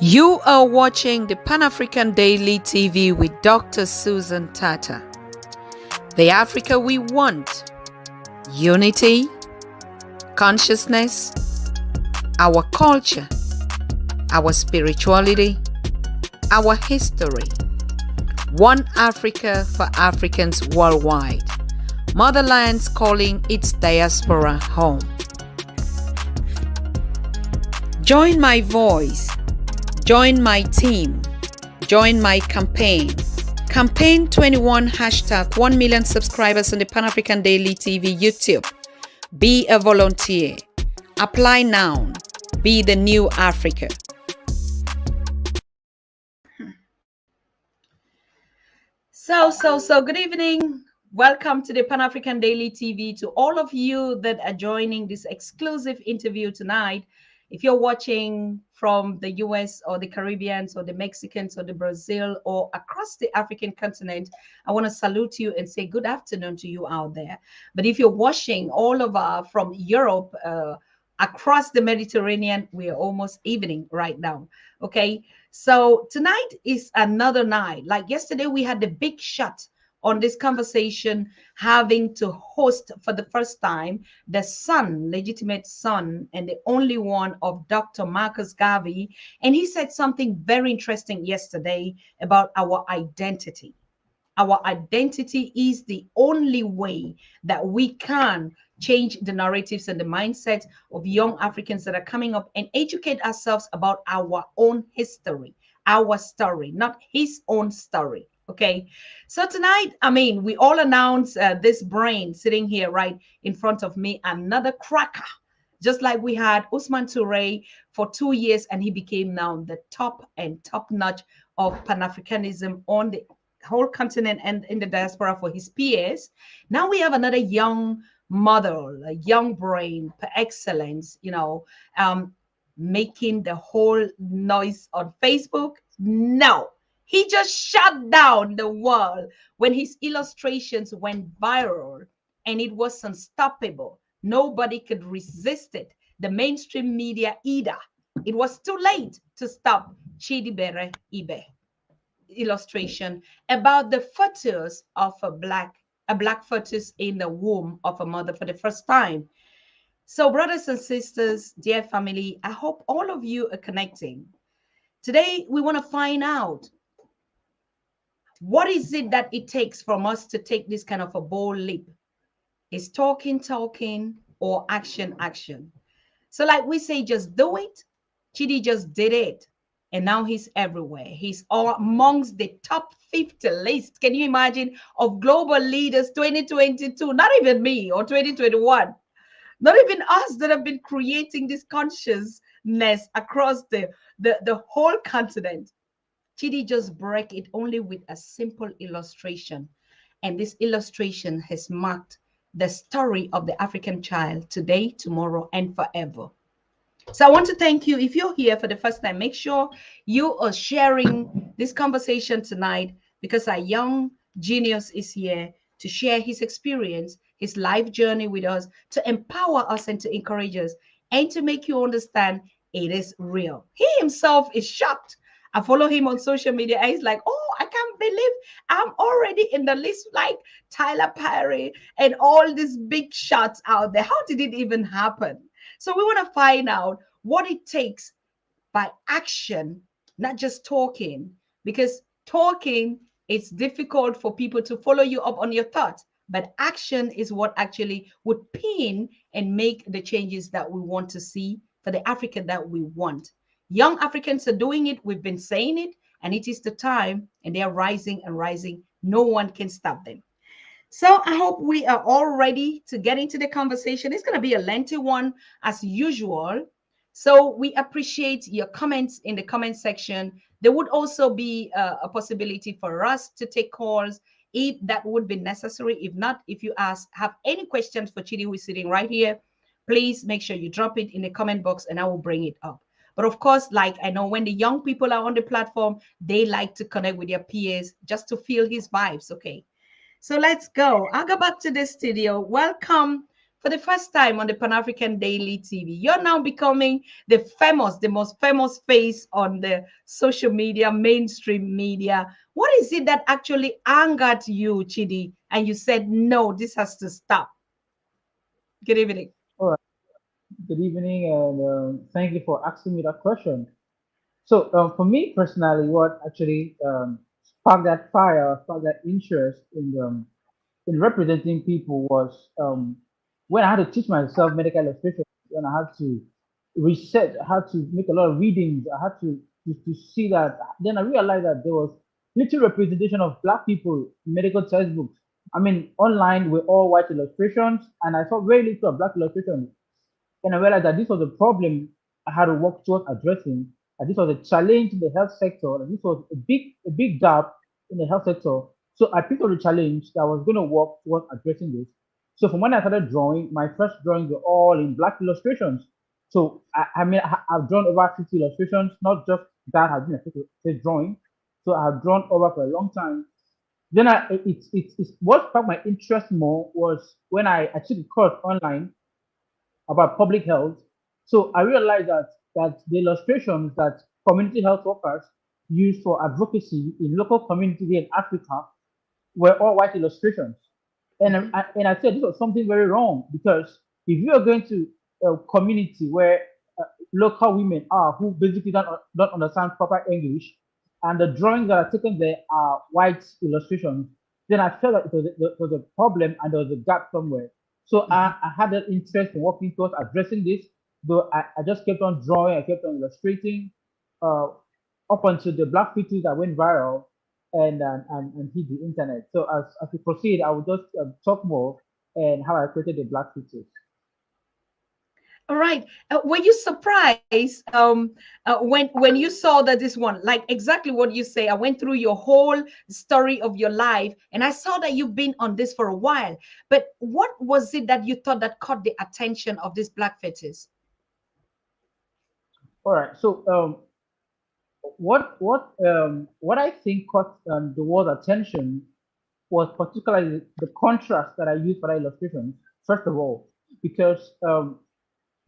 You are watching the Pan-African Daily TV with Dr. Susan Tata. The Africa we want. Unity, consciousness, our culture, our spirituality, our history. One Africa for Africans worldwide. Motherland's calling its diaspora home. Join my voice. Join my team. Join my campaign. Campaign 21 hashtag 1 million subscribers on the Pan-African Daily TV YouTube. Be a volunteer. Apply now. Be the new Africa. So good evening. Welcome to the Pan-African Daily TV. To all of you that are joining this exclusive interview tonight, if you're watching from the US or the Caribbean or the Mexicans or the Brazil or across the African continent, I want to salute you and say good afternoon to you out there. But if you're watching all over from Europe, across the Mediterranean, we are almost evening right now. Okay, so tonight is another night. Like yesterday, we had the big shot on this conversation, having to host for the first time the son, legitimate son, and the only one of Dr. Marcus Garvey. And he said something very interesting yesterday about our identity. Our identity is the only way that we can change the narratives and the mindset of young Africans that are coming up and educate ourselves about our own history, our story, not his own story. Okay, so tonight, we all announce this brain sitting here right in front of me, another cracker, just like we had Usman Toure for 2 years, and he became now the top notch of Pan-Africanism on the whole continent and in the diaspora for his peers. Now we have another young model, a young brain per excellence, making the whole noise on Facebook. No. He just shut down the world when his illustrations went viral, and it was unstoppable. Nobody could resist it. The mainstream media either. It was too late to stop Chidiebere IBE illustration about the fetus of a black fetus in the womb of a mother for the first time. So, brothers and sisters, dear family, I hope all of you are connecting. Today, we want to find out, what is it that it takes from us to take this kind of a bold leap? Is talking, or action? So like we say, just do it. Chidi just did it. And now he's everywhere. He's all amongst the top 50 list. Can you imagine, of global leaders 2022? Not even me, or 2021. Not even us that have been creating this consciousness across the whole continent. Chidi just break it only with a simple illustration. And this illustration has marked the story of the African child today, tomorrow, and forever. So I want to thank you. If you're here for the first time, make sure you are sharing this conversation tonight, because our young genius is here to share his experience, his life journey with us, to empower us and to encourage us, and to make you understand it is real. He himself is shocked. I follow him on social media, and he's like, oh, I can't believe I'm already in the list like Tyler Perry and all these big shots out there. How did it even happen? So we want to find out what it takes by action, not just talking, because talking, it's difficult for people to follow you up on your thoughts, but action is what actually would pin and make the changes that we want to see for the Africa that we want. Young Africans are doing it. We've been saying it, and it is the time, and they are rising and rising. No one can stop them. So I hope we are all ready to get into the conversation. It's going to be a lengthy one as usual. So we appreciate your comments in the comment section. There would also be a possibility for us to take calls if that would be necessary. If not, if you have any questions for Chidi, who is sitting right here, please make sure you drop it in the comment box and I will bring it up. But of course, like I know when the young people are on the platform, they like to connect with their peers just to feel his vibes. Okay. So let's go. I'll go back to the studio. Welcome for the first time on the Pan African Daily TV. You're now becoming the most famous face on the social media, mainstream media. What is it that actually angered you, Chidi, and you said, no, this has to stop? Good evening. All right. Good evening, and thank you for asking me that question. So, for me personally, what actually sparked that fire, sparked that interest in representing people was when I had to teach myself medical illustration, when I had to research, I had to make a lot of readings, I had to see that. Then I realized that there was little representation of black people in medical textbooks. I mean, online were all white illustrations, and I saw very little of black illustrations. And I realized that this was a problem I had to work towards addressing. And this was a challenge in the health sector. And this was a big gap in the health sector. So I picked up the challenge that I was going to work towards addressing this. So from when I started drawing, my first drawings were all in black illustrations. So I've drawn over 50 illustrations, not just that has been a drawing. So I have drawn over for a long time. Then it's what sparked my interest more was when I took a course online about public health. So I realized that the illustrations that community health workers use for advocacy in local communities in Africa were all white illustrations. Mhm. And I said this was something very wrong because if you are going to a community where uh, local women are who basically don't understand proper English and the drawings that are taken there are white illustrations, then I felt that it was a problem and there was a gap somewhere. So Mhm. I had that interest in working towards addressing this, though I just kept on drawing, I kept on illustrating uh, up until the black fetus that went viral and hit the internet. So as we proceed, I will just talk more and how I created the black fetus. All right. Were you surprised when you saw that this one, like exactly what you say? I went through your whole story of your life, and I saw that you've been on this for a while. But what was it that you thought that caught the attention of this black fetus? All right. So what I think caught the world's attention was particularly the contrast that I used for that illustration. First of all, because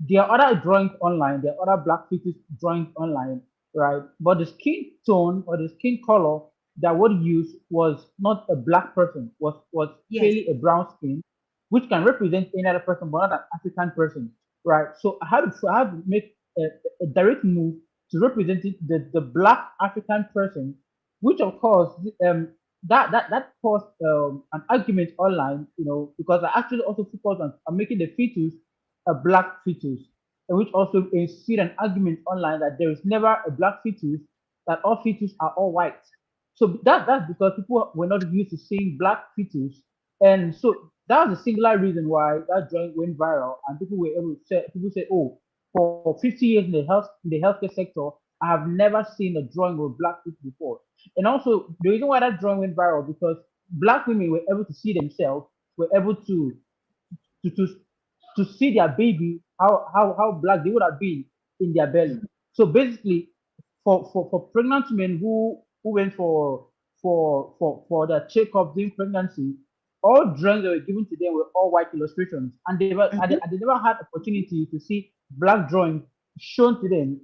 there are other drawings online, there are other black fetus drawings online, right? But the skin tone or the skin color that was used was not a black person, was Yes. clearly a brown skin, which can represent any other person, but not an African person, right? So I had to make a direct move to represent the black African person, which of course that caused an argument online, because I actually also focused on making the fetus a black fetus, and which also ensued an argument online that there is never a black fetus, that all fetus are all white. So that's because people were not used to seeing black fetus, and so that was a singular reason why that drawing went viral, and people say, oh, for 50 years in the healthcare sector, I have never seen a drawing with black fetus before. And also the reason why that drawing went viral because black women were able to see themselves, were able to to to see their baby, how black they would have been in their belly. So basically, for pregnant women who went for their checkup during pregnancy, all drawings that were given to them were all white illustrations, and Mhm. they never had opportunity to see black drawings shown to them.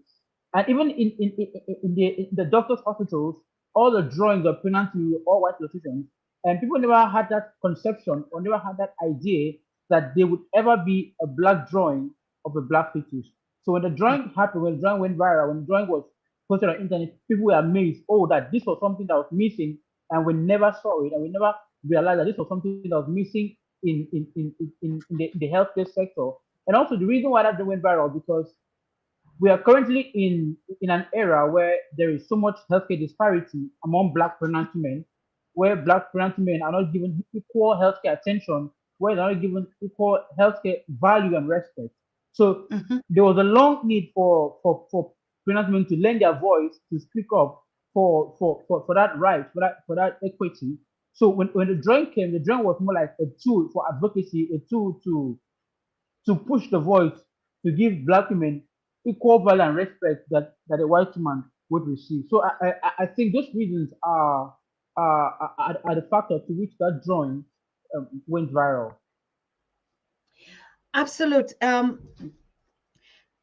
And even in the doctor's hospitals, all the drawings of pregnant women were all white illustrations, and people never had that conception or never had that idea that there would ever be a black drawing of a black fetus. So when the drawing happened, when the drawing went viral, when the drawing was posted on the internet, people were amazed, oh, that this was something that was missing, and we never saw it, and we never realized that this was something that was missing in the healthcare sector. And also the reason why that went viral because we are currently in an era where there is so much healthcare disparity among black pregnant women, where black pregnant women are not given equal healthcare attention, where they're not given equal healthcare value and respect. So Mhm. there was a long need for pregnant women to lend their voice to speak up for that right, for that equity. So when the drawing came, the drawing was more like a tool for advocacy, a tool to push the voice to give black women equal value and respect that a white man would receive. So I think those reasons are the factor to which that drawing went viral. Absolute.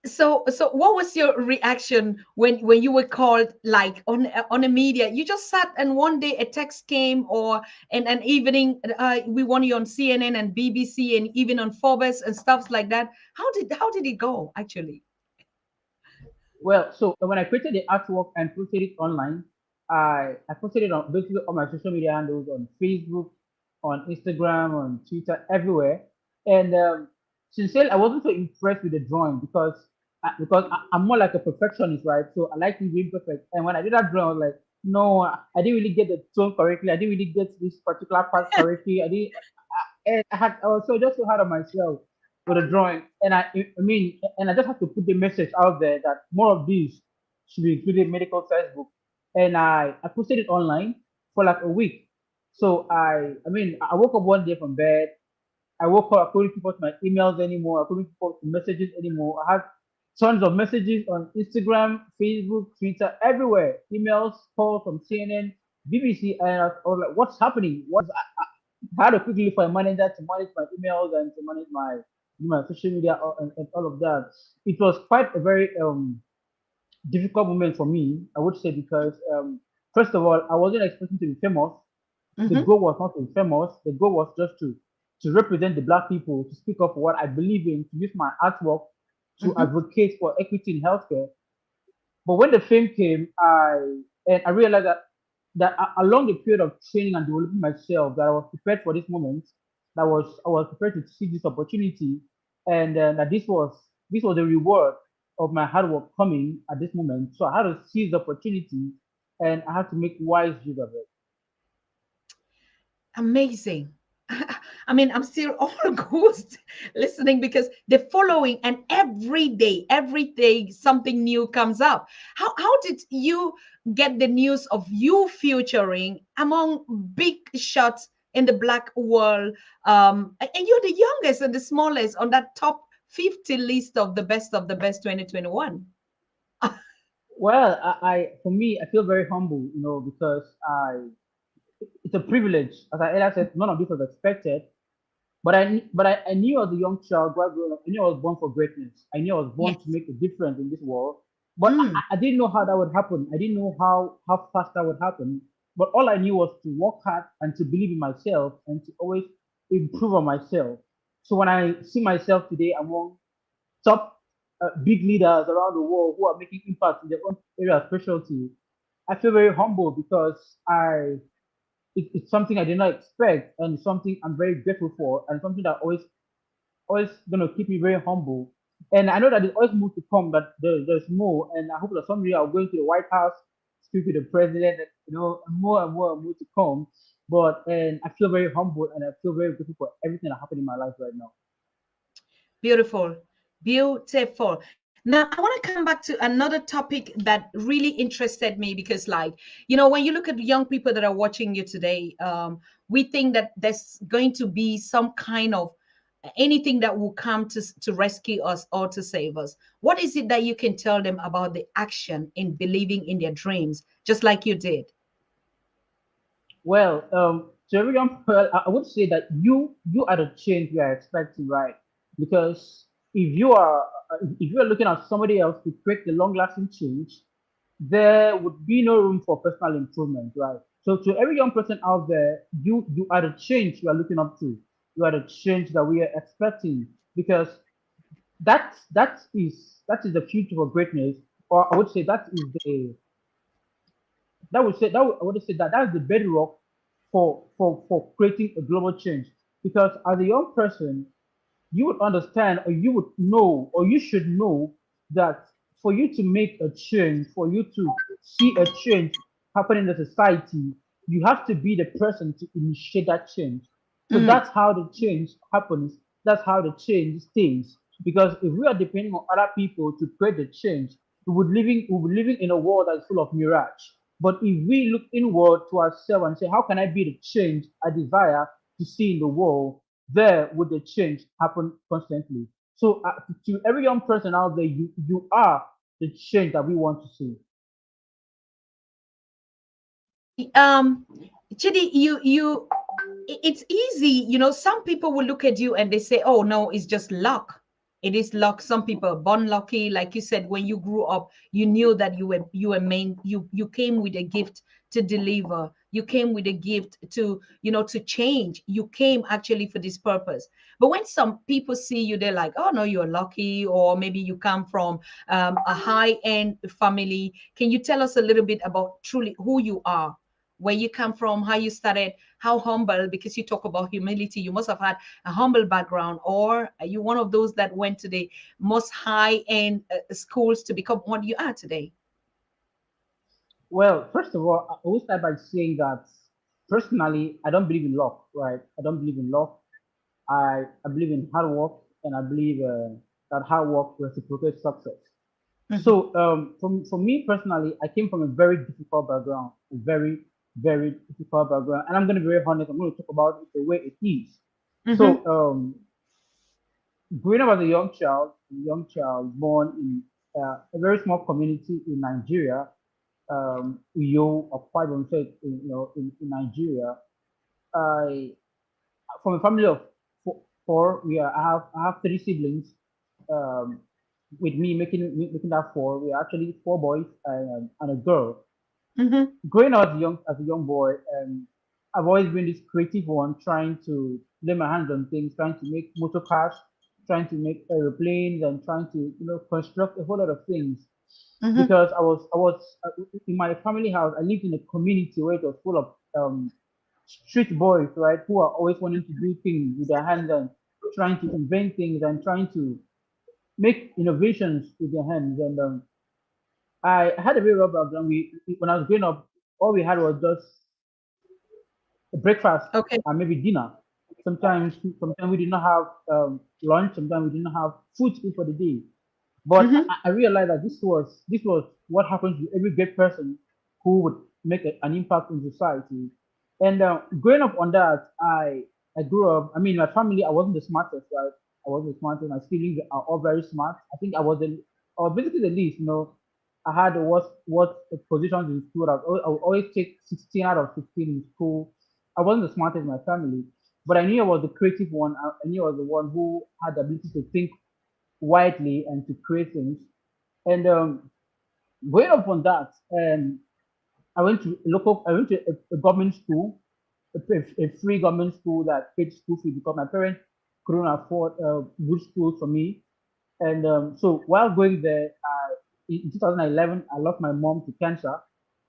So what was your reaction when you were called, like, on a media? You just sat and one day a text came, or in an evening, we want you on CNN and BBC and even on Forbes and stuff like that. How did it go actually? Well, so when I created the artwork and posted it online, I posted it on basically all my social media handles on Facebook, on Instagram, on Twitter, everywhere. And sincerely, I wasn't so impressed with the drawing because I'm more like a perfectionist, right? So I like things being perfect. And when I did that drawing, I was like, no, I didn't really get the tone correctly. I didn't really get this particular part correctly. And I was so hard on myself with a drawing, and I mean, and I just have to put the message out there that more of these should be included in medical textbook, and I posted it online for like a week. So I mean, I woke up one day from bed. I woke up, I couldn't keep up my emails anymore. I couldn't keep up with messages anymore. I had tons of messages on Instagram, Facebook, Twitter, everywhere. Emails, calls from CNN, BBC, and I was like, "What's happening? I had to quickly look for a manager to manage my emails and to manage my social media and all of that. It was quite a very difficult moment for me, I would say, because first of all, I wasn't expecting to be famous. The Hmm. goal was not to be famous. The goal was just to represent the black people, to speak up for what I believe in, to use my artwork to Hmm. advocate for equity in healthcare. But when the fame came, I realized that along the period of training and developing myself, that I was prepared for this moment. That I was prepared to see this opportunity, and that this was the reward of my hard work coming at this moment. So I had to seize the opportunity, and I had to make wise use of it. Amazing. I mean, I'm still all ghost listening because the following, and every day something new comes up. How did you get the news of you featuring among big shots in the black world? And you're the youngest and the smallest on that top 50 list of the best 2021. Well, for me, I feel very humble, because it's a privilege. As I earlier said, none of this was expected. But I knew as a young child, growing up, I knew I was born for greatness. I knew I was born to Yes. make a difference in this world. But Mm, I didn't know how that would happen. I didn't know how fast that would happen. But all I knew was to work hard and to believe in myself and to always improve on myself. So when I see myself today among top big leaders around the world who are making impact in their own area of specialty, I feel very humble because it's something I did not expect, and it's something I'm very grateful for, and something that always gonna keep me very humble. And I know that there's always more to come, but there's more, and I hope that someday I'll go into the White House, speak with the president, and, more and more and more to come. But and I feel very humble, and I feel very grateful for everything that happened in my life right now. beautiful. Beautiful. Now, I want to come back to another topic that really interested me because, like, when you look at young people that are watching you today, we think that there's going to be some kind of anything that will come to rescue us or to save us. What is it that you can tell them about the action in believing in their dreams, just like you did? Well, to every young pearl, I would say that you are the change we are expecting, right? Because if you are looking at somebody else to create the long-lasting change, there would be no room for personal improvement, right? So to every young person out there, you are the change you are looking up to. You are the change that we are expecting because that is the future for greatness, or I would say I would say that that's the bedrock for creating a global change. Because as a young person, you would understand, or you would know, or you should know that for you to make a change, for you to see a change happen in the society, you have to be the person to initiate that change. So Mm, that's how the change happens. That's how the change stays. Because if we are depending on other people to create the change, we would living in a world that's full of mirage. But if we look inward to ourselves and say, how can I be the change I desire to see in the world? There would the change happen constantly. So to every young person out there, you are the change that we want to see. absolutely. Chidi, you it's easy. Some people will look at you and they say, oh no, it's just luck. It is luck. Some people are born lucky. Like you said, when you grew up, you knew that you were main you came with a gift to deliver. You came with a gift to change. You came actually for this purpose. But when some people see you, they're like, oh no, you're lucky, or maybe you come from a high-end family. Can you tell us a little bit about truly who you are, where you come from, how you started, how humble, because you talk about humility, you must have had a humble background, or are you one of those that went to the most high end schools to become what you are today? Well, first of all, I will start by saying that personally, I don't believe in luck, right? I don't believe in luck. I believe in hard work, and I believe that hard work reciprocates success. Hmm. So, for me personally, I came from a very difficult background, a very, very difficult background. And I'm going to be very honest, I'm going to talk about it the way it is. Hmm. So, growing up as a young child born in a very small community in Nigeria, Uyo or Kwai State, in Nigeria. I From a family of four. I have three siblings. Um, with me making that four, we are actually four boys and a girl. Hmm. Growing up as a young boy, I've always been this creative one, trying to lay my hands on things, trying to make motor cars, trying to make aeroplanes, and trying to construct a whole lot of things. Hmm. Because I was in my family house. I lived in a community where it was full of street boys, right, who are always wanting to do things with their hands and trying to invent things and trying to make innovations with their hands. And I had a very rough background. When I was growing up, all we had was just breakfast Okay. and maybe dinner. Sometimes we did not have lunch. Sometimes we did not have food to eat for the day. But Hmm. I realized that this was what happens to every great person who would make an impact in society. And growing up on that, I grew up. I mean, my family, I wasn't the smartest, right? I wasn't the smartest. My siblings are all very smart. I think I was basically the least. I had what positions in school. I would always take 16 out of 15 in school. I wasn't the smartest in my family, but I knew I was the creative one. I knew I was the one who had the ability to think widely and to create things. And going up on that, I went to a government school, a free government school that paid school fee because my parents couldn't afford good schools for me. And so while going there, in 2011, I lost my mom to cancer.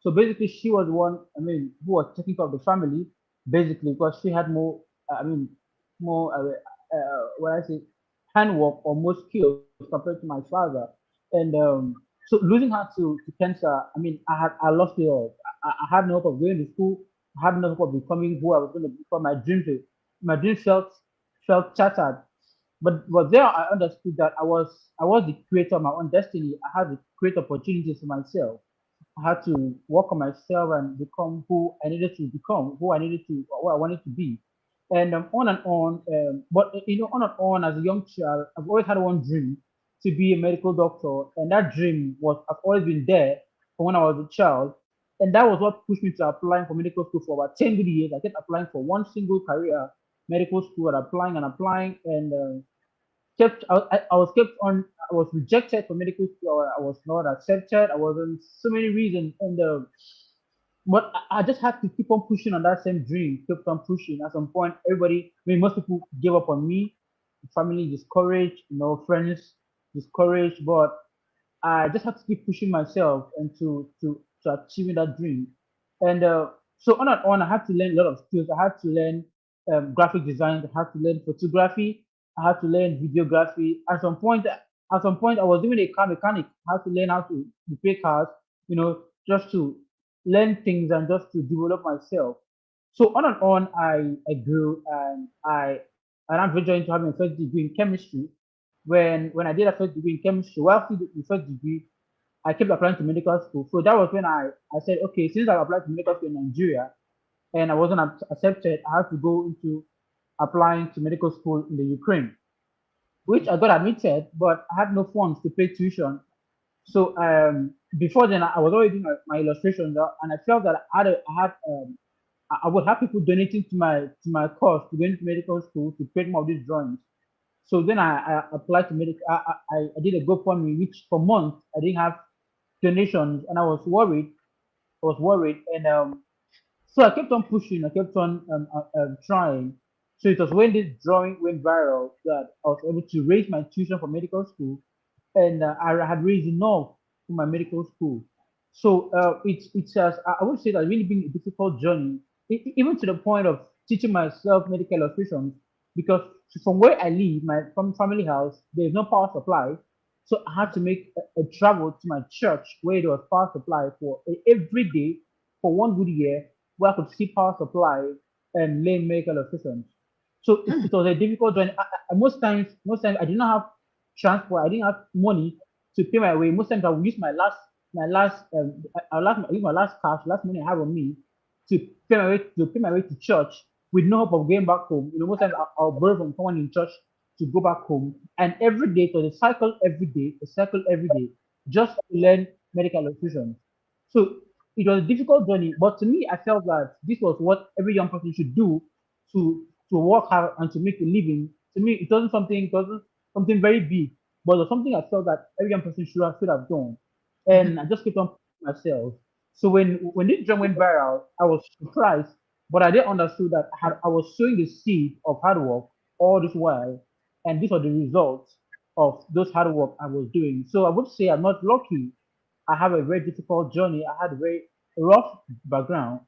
So basically, she was the one, I mean, who was taking care of the family, basically, because she had more, I mean, more, what I say, handwork or more skills compared to my father. And so losing her to cancer, I mean, I lost it all. I had no hope of going to school. I had no hope of becoming who I was going to become. My dream felt shattered. But there I understood that I was the creator of my own destiny. I had to create opportunities for myself. I had to work on myself and become who I needed to become, who I wanted to be, and on and on. But on and on. As a young child, I've always had one dream to be a medical doctor, and that dream was I've always been there from when I was a child, and that was what pushed me to applying for medical school for about 10 good years. I kept applying for one single career, medical school, and applying, and I was rejected for medical school. I was not accepted. I was on so many reasons, and but I just had to keep on pushing on that same dream. Kept on pushing. At some point, most people gave up on me. Family discouraged, friends discouraged, but I just had to keep pushing myself and to achieving that dream. And so on and on, I had to learn a lot of skills. I had to learn graphic design. I had to learn photography. I had to learn videography. At some point, I was even a car mechanic. I had to learn how to repair cars. Just to learn things and just to develop myself. So on and on, I grew, and I'm venturing into having a first degree in chemistry. When I did a first degree in chemistry, while still the first degree, I kept applying to medical school. So that was when I said, okay, since I applied to medical school in Nigeria and I wasn't accepted, I had to go into applying to medical school in the Ukraine, which I got admitted, but I had no funds to pay tuition. So before then, I was already doing my illustrations, and I felt that I had I would have people donating to my course to go into medical school to create more of these drawings. So then I applied to medical. I did a GoFundMe, which for months I didn't have donations, and I was worried. I was worried, and so I kept on pushing. I kept on trying. So it was when this drawing went viral that I was able to raise my tuition for medical school, and I had raised enough for my medical school. So it's just I would say that really been a difficult journey, even to the point of teaching myself medical illustration, because from where I live, my from family house, there is no power supply. So I had to make a travel to my church where there was power supply for every day for one good year, where I could see power supply and lay medical illustration. So it was a difficult journey. Most times I did not have transport. I didn't have money to pay my way. Most times I would use my last use my last cash, last money I have on me to pay my way to church with no hope of going back home. You know, most times I'll borrow from someone in church to go back home. And every day, so the cycle every day, a cycle every day, just to learn medical illustration. So it was a difficult journey, but to me, I felt that this was what every young person should do to work hard and to make a living. To me, it wasn't something very big, but it was something I felt that every young person should have done. And I just kept on pushing myself. So when this drum went viral, I was surprised, but I didn't understood that I was sowing the seed of hard work all this while, and these are the results of those hard work I was doing. So I would say I'm not lucky. I have a very difficult journey. I had a very rough background,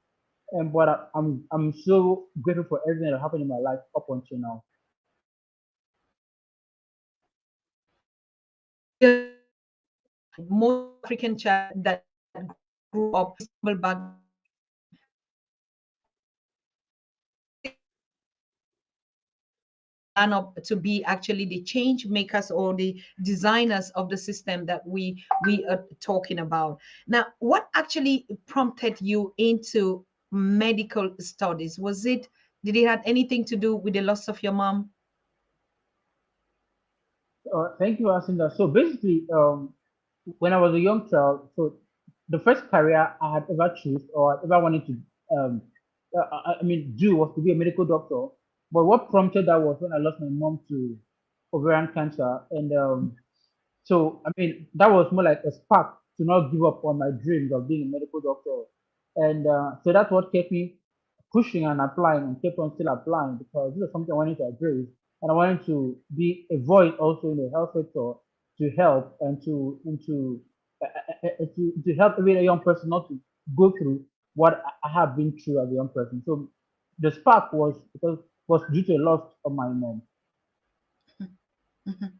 and but I'm so grateful for everything that happened in my life up until now. Most African child that grew up in a stable background, turn up to be actually the change makers or the designers of the system that we are talking about. Now, what actually prompted you into medical studies? Was it did it have anything to do with the loss of your mom? Thank you for asking that. So basically, when I was a young child, so the first career I had ever choose or I ever wanted to, do was to be a medical doctor. But what prompted that was when I lost my mom to ovarian cancer, and so that was more like a spark to not give up on my dreams of being a medical doctor, and so that's what kept me pushing and applying and kept on still applying because this is something I wanted to address, and I wanted to be a voice also in the health sector to help and to help every young person not to go through what I have been through as a young person. So the spark was due to a loss of my mom. Mhm.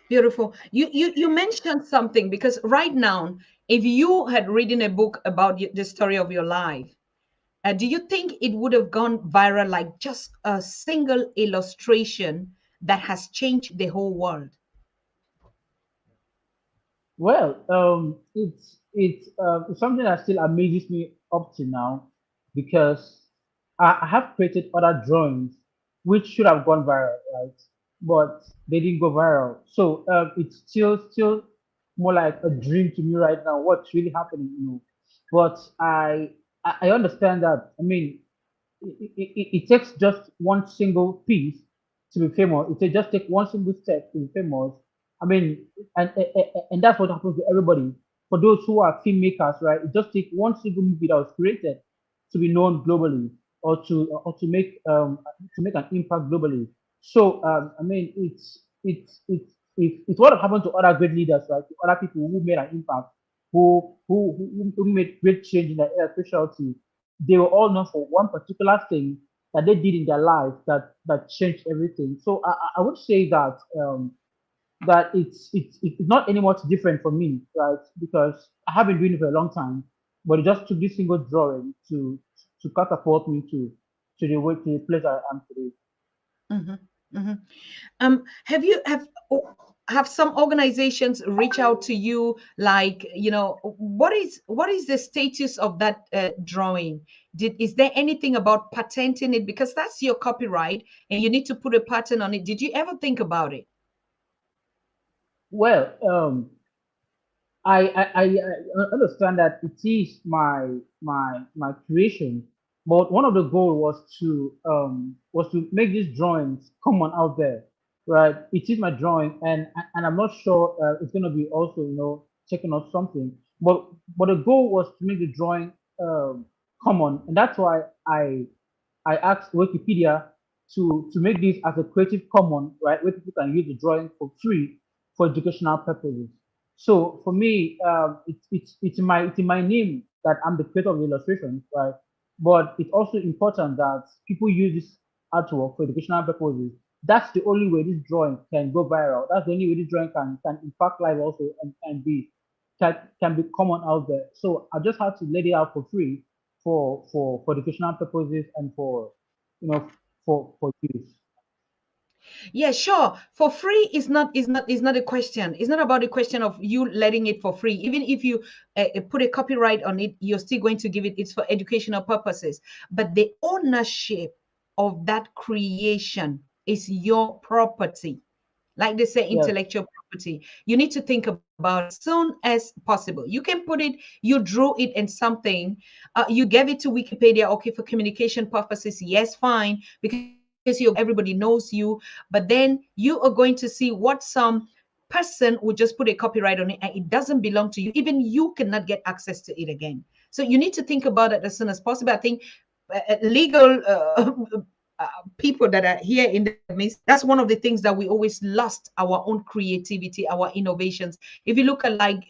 Beautiful. You mentioned something because right now, if you had written a book about the story of your life, do you think it would have gone viral like just a single illustration that has changed the whole world? Well, it's something that still amazes me up to now because I have created other drawings which should have gone viral, right? But they didn't go viral. So it's still more like a dream to me right now. What's really happening, you know? But I understand that. I mean, it takes just one single piece to be famous. It takes just take one single step to be famous. I mean, and that's what happens to everybody. For those who are filmmakers, right? It just takes one single movie that was created to be known globally or to make an impact globally. So it's what happened to other great leaders, right? To other people who made an impact, who made great change in their area of specialty. They were all known for one particular thing that they did in their life that changed everything. So I would say that that it's not any much different for me, right? Because I have been doing it for a long time, but it just took this single drawing to catapult me to the place I am today. Mhm, mhm. Have you have some organizations reach out to you like, what is the status of that drawing? Is there anything about patenting it, because that's your copyright and you need to put a patent on it? Did you ever think about it? Well, I understand that it is my creation, But one of the goal was to make these drawings common out there, right? It is my drawing, and I'm not sure it's gonna be also checking out something. But the goal was to make the drawing common, and that's why I asked Wikipedia to make this as a creative common, right, where people can use the drawing for free for educational purposes. So for me, it's in my name that I'm the creator of the illustration, right? But it's also important that people use this artwork for educational purposes. That's the only way this drawing can go viral. That's the only way this drawing can impact life also and be can be common out there. So I just had to let it out for free for educational purposes and for you know for use. Yeah, sure. For free is not a question. It's not about the question of you letting it for free. Even if you put a copyright on it, you're still going to give it. It's for educational purposes. But the ownership of that creation is your property. Like they say, Yes. intellectual property. You need to think about it as soon as possible. You can put it, you drew it in something, you gave it to Wikipedia, okay, for communication purposes, yes, fine, because you're going to see everybody knows you, but then you are going to see what some person would just put a copyright on it and it doesn't belong to you. Even you cannot get access to it again. So you need to think about it as soon as possible. I think legal people that are here in the midst, that's one of the things that we always lost our own creativity, our innovations. If you look at like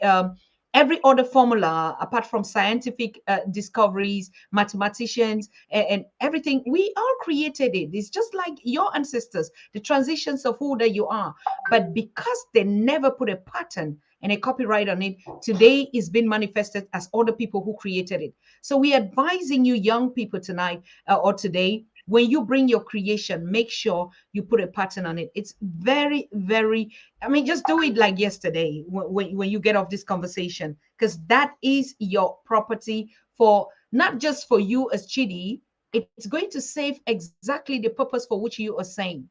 every other formula apart from scientific discoveries, mathematicians, and everything, we all created it. It's just like your ancestors, the transitions of who that you are. But because they never put a pattern and a copyright on it, today is being manifested as other people who created it. So we're advising you young people tonight or today, when you bring your creation, make sure you put a pattern on it. It's very, very, I mean, just do it like yesterday when you get off this conversation, because that is your property, for not just for you as Chidi, it's going to save exactly the purpose for which you are saying.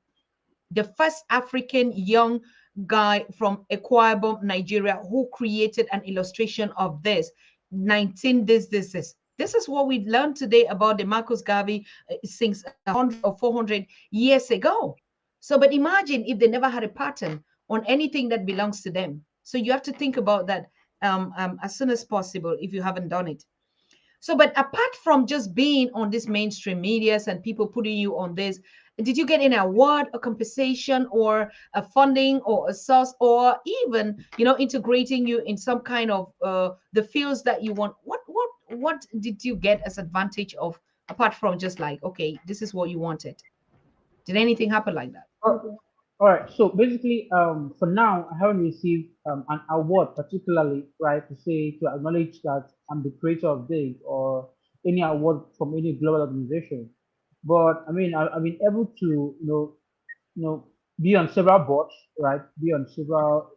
The first African young guy from Equibom, Nigeria, who created an illustration of this 19 this is what we learned today about the Marcus Garvey since 100 or 400 years ago. So, but imagine if they never had a pattern on anything that belongs to them. So you have to think about that as soon as possible if you haven't done it. So, but apart from just being on this mainstream medias and people putting you on this, did you get an award, a compensation, or a funding, or a source, or even integrating you in some kind of the fields that you want? What did you get as advantage of, apart from just like, okay, this is what you wanted? Did anything happen like that? All right. So basically, for now, I haven't received an award particularly, right, to say to acknowledge that I'm the creator of this or any award from any global organization. But I mean, I've been able to, you know, be on several boards, right? Be on several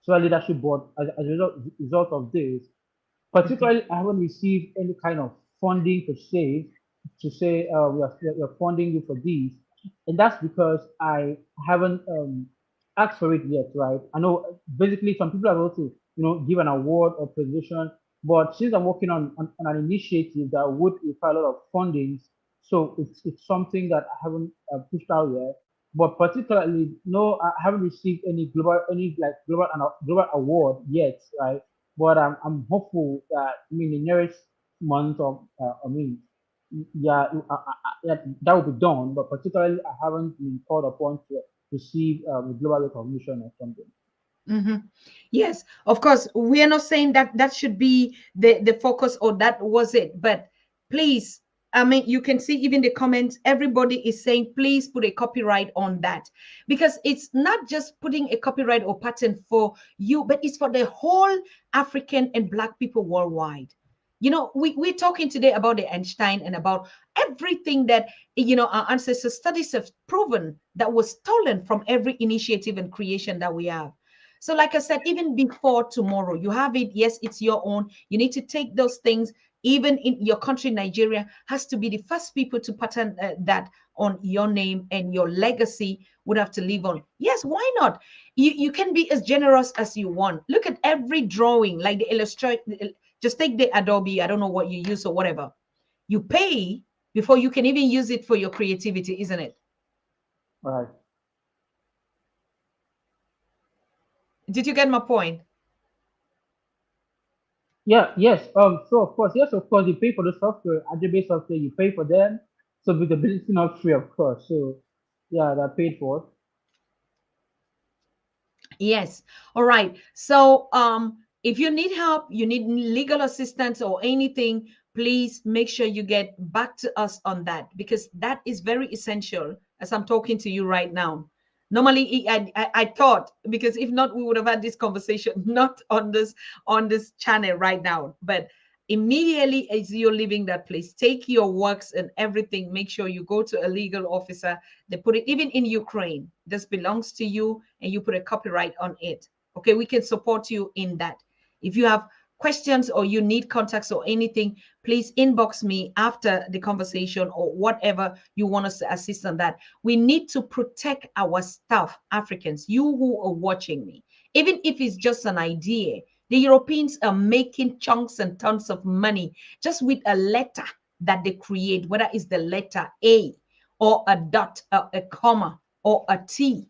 leadership board as a result of this. Mhm. Particularly, I haven't received any kind of funding to say we are funding you for this, and that's because I haven't asked for it yet, right? I know basically some people have also give an award or position, but since I'm working on an initiative that would require a lot of funding, so it's something that I haven't pushed out yet. But particularly, no, I haven't received any like global award yet, right? But I'm hopeful that I mean the nearest month or I mean yeah, yeah that will be done. But particularly, I haven't been called upon to receive global recognition or something. Hmm. Yes, of course. We are not saying that that should be the focus or that was it, but please, I mean, you can see even the comments. Everybody is saying, please put a copyright on that, because it's not just putting a copyright or patent for you, but it's for the whole African and Black people worldwide. We're talking today about the Einstein and about everything that our ancestors studies have proven that was stolen from every initiative and creation that we have. So, like I said, even before tomorrow, you have it. Yes, it's your own. You need to take those things. Even in your country, Nigeria has to be the first people to pattern that on your name, and your legacy would have to live on. Yes, why not? You can be as generous as you want. Look at every drawing, like the illustrate. Just take the Adobe. I don't know what you use or whatever. You pay before you can even use it for your creativity, isn't it? Right. Did you get my point? Yeah, yes. So of course, yes, of course, you pay for the software, Adobe software, you pay for them. So visibility not free, of course. So yeah, they're paid for. Yes. All right. So, if you need help, you need legal assistance or anything, please make sure you get back to us on that, because that is very essential as I'm talking to you right now. Normally, I thought, because if not, we would have had this conversation not on this channel right now. But immediately as you're leaving that place, take your works and everything. Make sure you go to a legal officer. They put it, even in Ukraine, this belongs to you, and you put a copyright on it. Okay, we can support you in that. If you have questions or you need contacts or anything, please inbox me after the conversation or whatever you want us to assist on that. We need to protect our stuff, Africans, you who are watching me. Even if it's just an idea, the Europeans are making chunks and tons of money just with a letter that they create, whether it's the letter A or a dot, a comma, or a T.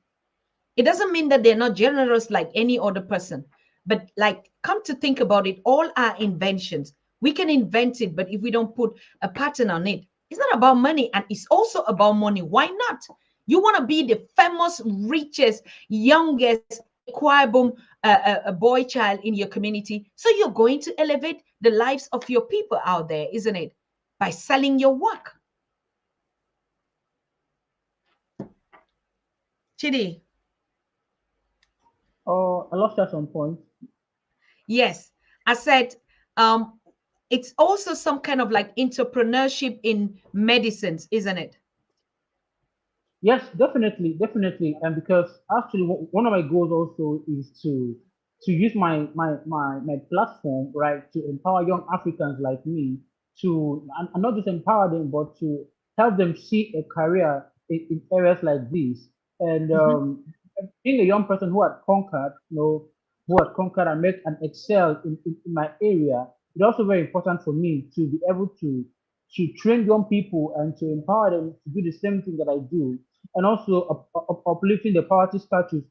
It doesn't mean that they're not generous like any other person. But like, come to think about it, all our inventions, we can invent it, but if we don't put a pattern on it, it's not about money, and it's also about money. Why not? You want to be the famous, richest, youngest, equable a boy child in your community. So you're going to elevate the lives of your people out there, isn't it? By selling your work. Chidi, Oh, I lost you at some point. yes, I said, um, it's also some kind of like entrepreneurship in medicines, isn't it? Yes, definitely, definitely, and because actually one of my goals also is to use my platform, right, to empower young Africans like me to and not just empower them, but to help them see a career in areas like this. And Hmm. being a young person who had conquered, who had conquered and made and excelled in my area, it's also very important for me to be able to train young people and to empower them to do the same thing that I do, and also uplifting the poverty status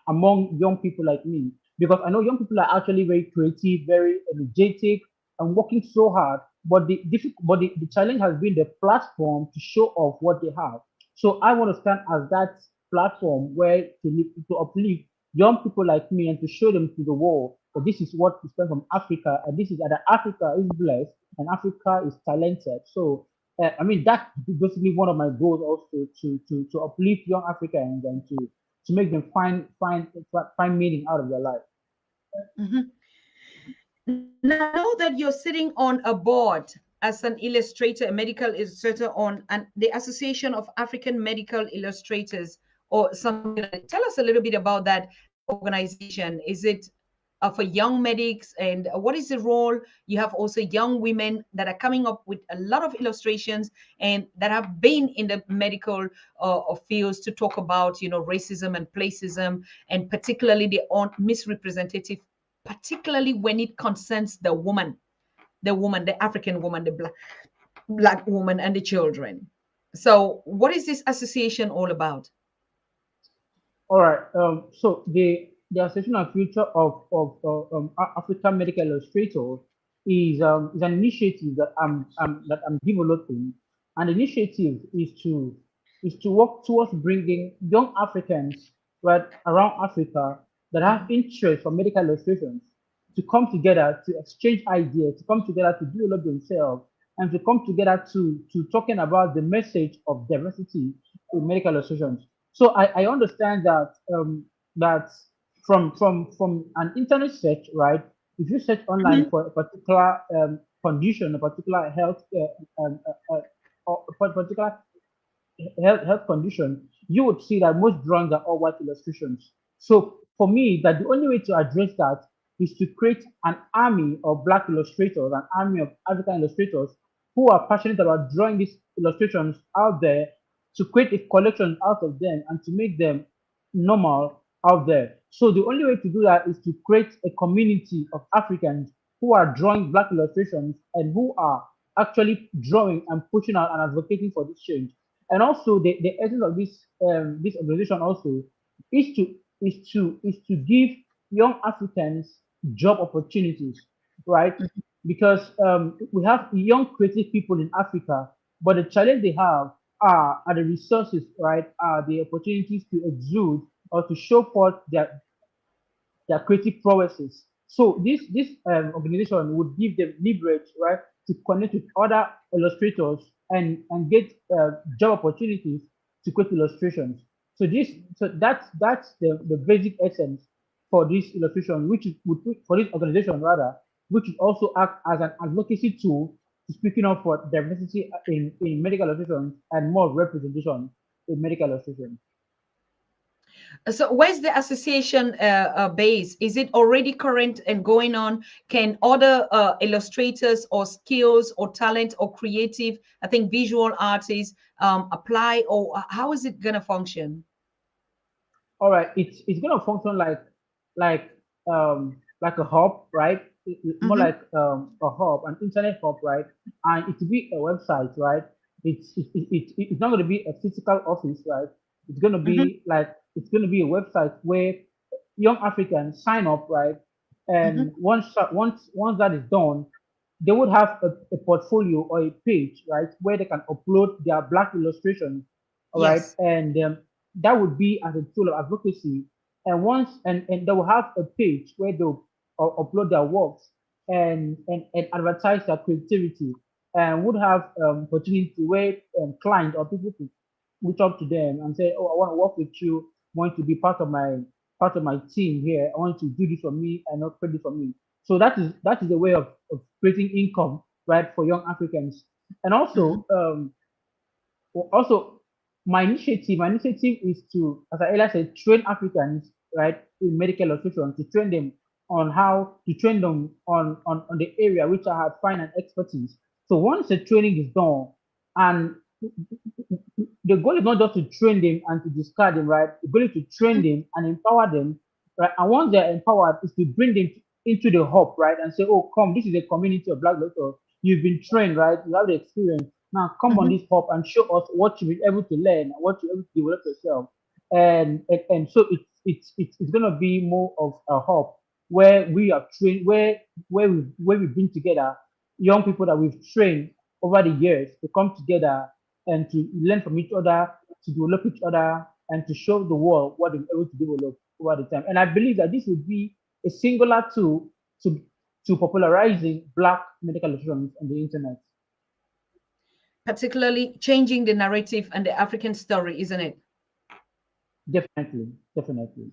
among young people like me. Because I know young people are actually very creative, very energetic, and working so hard. But the challenge has been the platform to show off what they have. So I want to stand as that platform where to uplift young people like me and to show them to the world that this is what is coming from Africa, and this is that Africa is blessed and Africa is talented. So I mean, that's basically one of my goals also to uplift young Africans and to make them find meaning out of their life. Hmm. Now, I know that you're sitting on a board as an illustrator, a medical illustrator on the Association of African Medical Illustrators or something like that. Tell us a little bit about that organization. Is it for young medics, and what is the role? You have also young women that are coming up with a lot of illustrations and that have been in the medical fields to talk about, racism and placism, and particularly the misrepresentative, particularly when it concerns the African woman, the black woman, and the children. So, what is this association all about? All right. So the Association of Future of African Medical Illustrators is an initiative that I'm developing. And the initiative is to work towards bringing young Africans right around Africa that have interest for medical illustrations to come together to exchange ideas, to come together to develop themselves, and to come together to talking about the message of diversity in medical illustrations. So I understand that from an internet search, right? If you search online Mhm. for a particular condition, a particular health, or for a particular health condition, you would see that most drawings are all white illustrations. So for me, that the only way to address that is to create an army of black illustrators, an army of African illustrators who are passionate about drawing these illustrations out there, to create a collection out of them and to make them normal out there. So the only way to do that is to create a community of Africans who are drawing black illustrations and who are actually drawing and pushing out and advocating for this change. And also the essence of this organization also is to give young Africans job opportunities, right? Because we have young creative people in Africa, but the challenge they have are the resources, right? Are the opportunities to exude or to show forth their creative prowesses. So this organization would give them leverage, right, to connect with other illustrators and get job opportunities to create illustrations. So that's the basic essence for this illustration, which is for this organization rather, which would also act as an advocacy tool to speaking up for diversity in medical illustrations and more representation in medical illustrations. So where's the association base? Is it already current and going on? Can other illustrators or skills or talent or creative, I think visual artists apply, or how is it going to function? All right, it's gonna function like like a hub, right? More Mm-hmm, like a hub, an internet hub, right? And it will be a website, right? It's not gonna be a physical office, right? It's gonna mm-hmm, be like it's gonna be a website where young Africans sign up, right? mm-hmm. And once that is done, they would have a portfolio or a page, right, where they can upload their black illustrations, all right, Yes, and that would be as a tool of advocacy. And and they will have a page where they'll upload their works and advertise their creativity, and would have opportunity where clients or people could reach out to them and say, oh, I want to work with you, want to be part of my team here. I want to do this for me and not credit for me. So that is a way of creating income, right, for young Africans. And mm-hmm. also my initiative is to, as I earlier said, train Africans, right, in medical illustration, to train them on the area which I have find an expertise. So once the training is done, and the goal is not just to train them and to discard them, right? The goal is to train them and empower them, right? And once they're empowered, is to bring them into the hub, right? And say, oh, come, this is a community of black doctors. You've been trained, right? You have the experience. Now come on Mm-hmm. this hub and show us what you've been able to learn, what you're able to develop yourself. And so it's gonna be more of a hub where we are trained, where we bring together young people that we've trained over the years to come together and to learn from each other, to develop each other, and to show the world what they're able to develop over the time. And I believe that this would be a singular tool to to popularizing Black medical insurance on the internet. Particularly changing the narrative and the African story, isn't it? Definitely, definitely.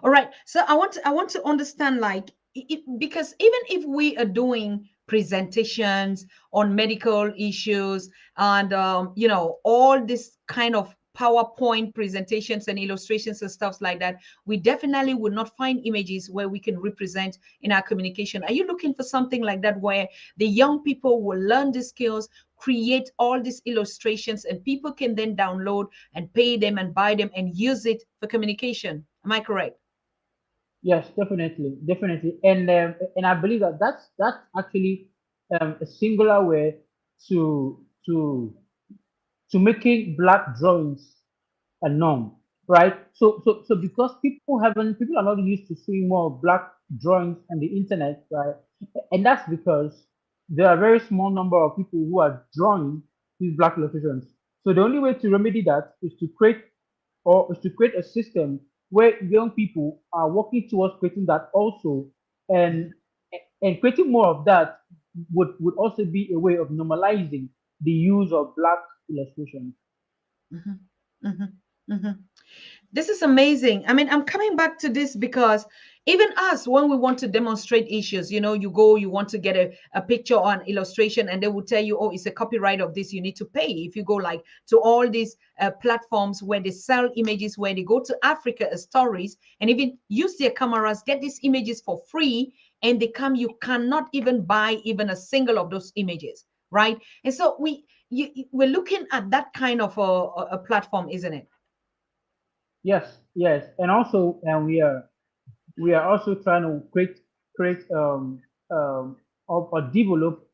All right. So I want to understand, like, because even if we are doing presentations on medical issues and all this kind of PowerPoint presentations and illustrations and stuff like that, we definitely would not find images where we can represent in our communication. Are you looking for something like that where the young people will learn the skills, create all these illustrations, and people can then download and pay them and buy them and use it for communication? Am I correct? Yes, definitely, definitely. And I believe that that's actually a singular way to to to making black drawings a norm, right? So because people are not used to seeing more black drawings on the internet, right? And that's because there are a very small number of people who are drawing these black illustrations. So the only way to remedy that is to create a system where young people are working towards creating that also, and and creating more of that would also be a way of normalizing the use of black illustrations. Mhm, mhm, mhm. This is amazing. I mean, I'm coming back to this because even us, when we want to demonstrate issues, you go, you want to get a picture or an illustration, and they will tell you, oh, it's a copyright of this, you need to pay. If you go like to all these platforms where they sell images, where they go to Africa as stories and even use their cameras, get these images for free, and they come, you cannot even buy even a single of those images, right? And so we're looking at that kind of a platform, isn't it? Yes, yes, and also, and we are also trying to create or develop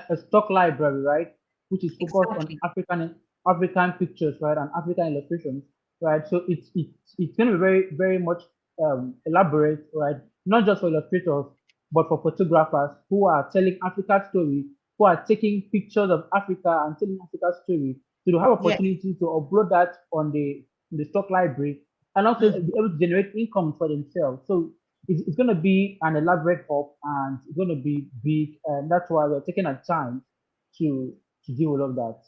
a stock library, right, which is focused on Exactly. African pictures, right, and African illustrations, right. So it's going to be very much elaborate, right, not just for illustrators, but for photographers who are telling Africa's story, who are taking pictures of Africa and telling Africa's story. So they have Yeah. opportunity to upload that on the stock library and also Mhm. be able to generate income for themselves. So it's going to be an elaborate hop and it's going to be big, and that's why we're taking our time to to deal with all of that.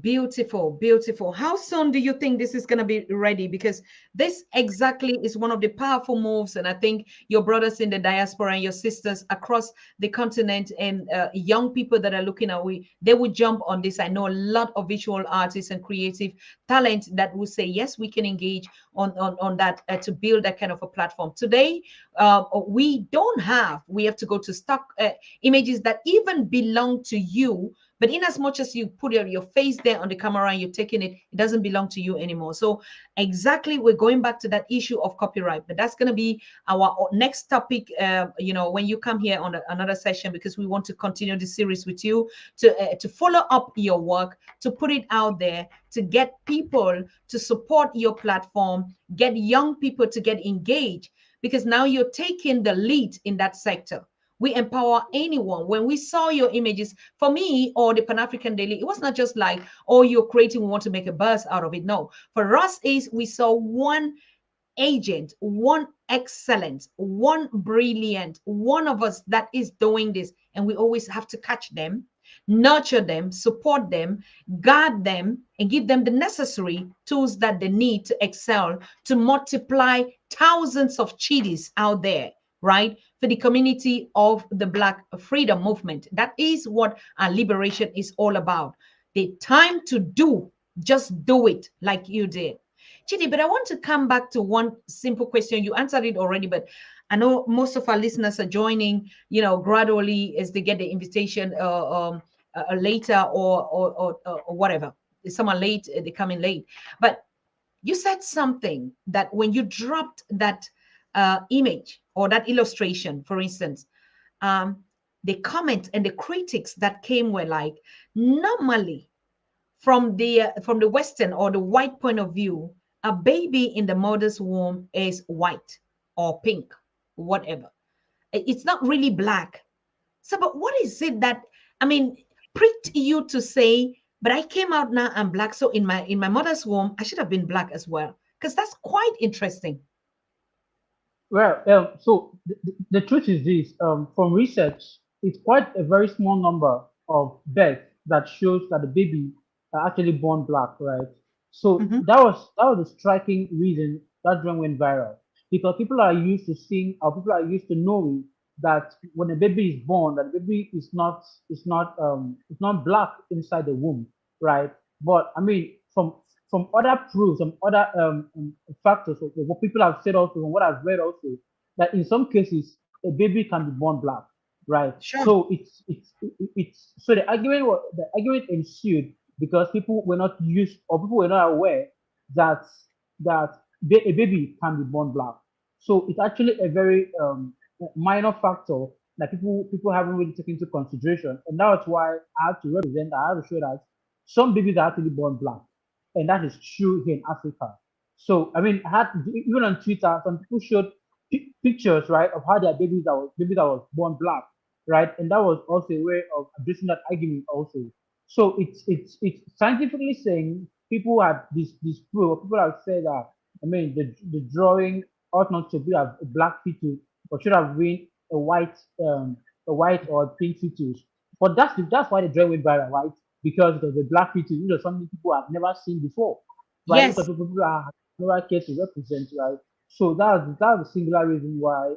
Beautiful, beautiful. How soon do you think this is going to be ready? Because this exactly is one of the powerful moves. And I think your brothers in the diaspora and your sisters across the continent and young people that are looking at we, they would jump on this. I know a lot of visual artists and creative talent that will say, yes, we can engage on that to build that kind of a platform. Today, we have to go to stock images that even belong to you, but in as much as you put your face there on the camera and you're taking it, it doesn't belong to you anymore. So exactly, we're going back to that issue of copyright. But that's going to be our next topic. When you come here on another session, because we want to continue the series with you to follow up your work, to put it out there, to get people to support your platform, get young people to get engaged, because now you're taking the lead in that sector. We empower anyone. When we saw your images, for me or the Pan African Daily, it was not just like, oh, you're creating, we want to make a buzz out of it. No, for us, is we saw one agent, one excellent, one brilliant, one of us that is doing this. And we always have to catch them, nurture them, support them, guard them, and give them the necessary tools that they need to excel, to multiply thousands of Chidis out there, right? For the community of the Black freedom movement. That is what our liberation is all about. The time to do, just do it like you did. Chidi, but I want to come back to one simple question. You answered it already, but I know most of our listeners are joining, gradually as they get the invitation later or whatever. Someone late, they come in late. But you said something that when you dropped that image or that illustration, for instance, um, the comments and the critics that came were like, normally from the Western or the white point of view, a baby in the mother's womb is white or pink, whatever. It's not really black. So, but what is it that, I mean, pricked you to say, but I came out now, I'm black. So in my mother's womb, I should have been black as well. Because that's quite interesting. Well, so the truth is this: from research, it's quite a very small number of births that shows that the baby are actually born black, right? So Hmm. that was a striking reason that drawing went viral because people are used to seeing, or people are used to knowing that when a baby is born, that the baby is not black inside the womb, right? But I mean, from other proofs, some other factors of what people have said also, and what I've read also, that in some cases a baby can be born black, right? Sure. So it's so the argument ensued because people were not used or people were not aware that a baby can be born black. So it's actually a very minor factor that people haven't really taken into consideration, and that's why I have to represent. I have to show that some babies are actually born black, and that is true here in Africa. So I mean, even on Twitter, some people showed pictures, right, of how their babies that was born black, right, and that was also a way of addressing that argument also. So it's scientifically saying people have this proof, or people have said that I mean the drawing ought not to be a black fetus, but should have been a white um a white or pink fetus. But that's why the drawing went viral, right? Because it was a black fetus, which was something people have never seen before, right? Because Yes. people are never care to represent, right? So that's the singular reason why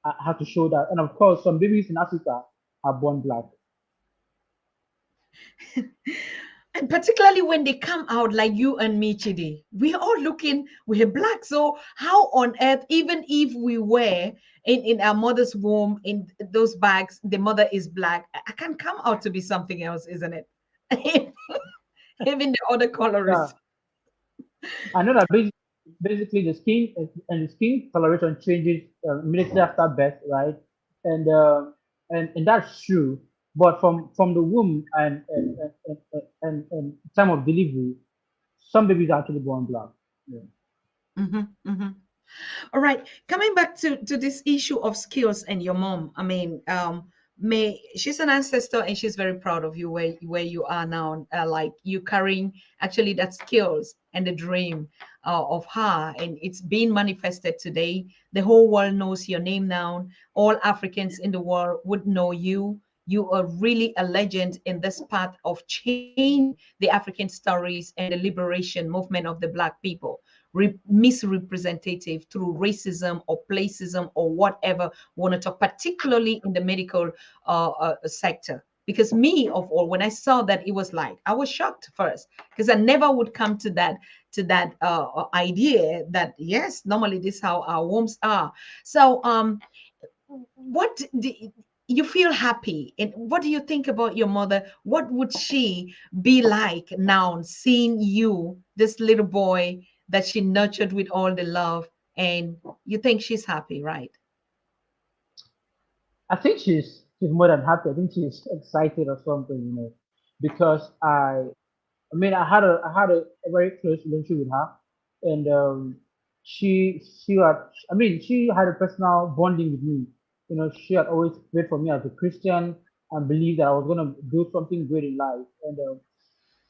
I had to show that. And of course, some babies in Africa are born black. And particularly when they come out like you and me, Chidi, we're all looking, we're black. So how on earth, even if we were in our mother's womb, in those bags, the mother is black, I can come out to be something else, isn't it? Even the other Yeah, colors. I know that basically the skin coloration changes immediately after birth, right? And and that's true. But from the womb and time of delivery, some babies are actually born black. Yeah. Mm-hmm, mm-hmm. All right, coming back to this issue of skills and your mom. I mean, may she's an ancestor and she's very proud of you where you are now. Like you carrying actually that skills and the dream of her, and it's being manifested today. The whole world knows your name now. All Africans in the world would know you. You are really a legend in this path of changing the African stories and the liberation movement of the Black people misrepresentative through racism or placism or whatever we want to talk, particularly in the medical sector. Because me, of all, when I saw that, it was like I was shocked first because I never would come to that idea that yes, normally this is how our wombs are. So, what do you feel happy? And what do you think about your mother? What would she be like now seeing you, this little boy that she nurtured with all the love? And you think she's happy, right? I think she's more than happy. I think she's excited or something, because I mean, I had a very close relationship with her, and she had a personal bonding with me. She had always prayed for me as a Christian and believed that I was gonna do something great in life. And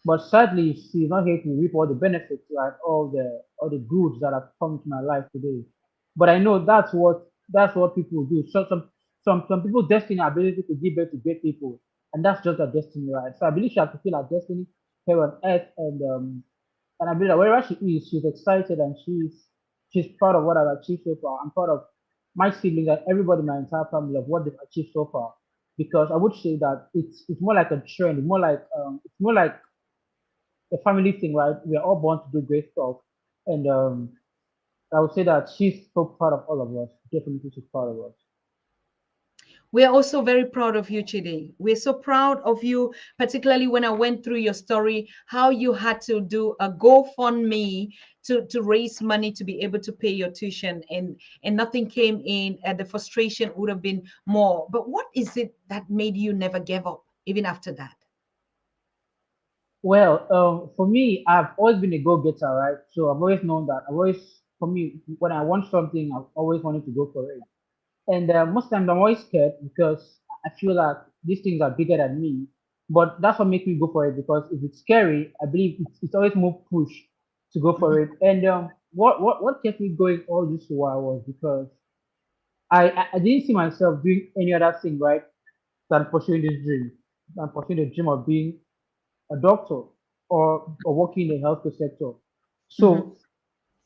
but sadly, she's not here to reap all the benefits, right? All the goods that have come to my life today. But I know that's what people do. So some people destiny ability to give birth to great people, and that's just their destiny, right? So I believe she has to feel her destiny here on earth, and I believe that wherever she is, she's excited and she's proud of what I've achieved so far. I'm proud of my siblings and everybody in my entire family of what they've achieved so far. Because I would say that it's more like a trend, more like a family thing, right? We are all born to do great stuff, and I would say that she's so proud of all of us. Definitely, she's proud of us. We are also very proud of you, Chidi. We're so proud of you, particularly when I went through your story, how you had to do a GoFundMe to raise money to be able to pay your tuition, and nothing came in, and the frustration would have been more. But what is it that made you never give up, even after that? Well, for me, I've always been a go-getter, right? So I've always known that. For me, when I want something, I've always wanted to go for it. And most times I'm always scared because I feel like these things are bigger than me. But that's what makes me go for it because if it's scary, I believe it's always more push to go for Mhm, it. And what kept me going all this while was because I didn't see myself doing any other thing, right, than pursuing this dream, than pursuing the dream of being a doctor or working in the healthcare sector. mhm. So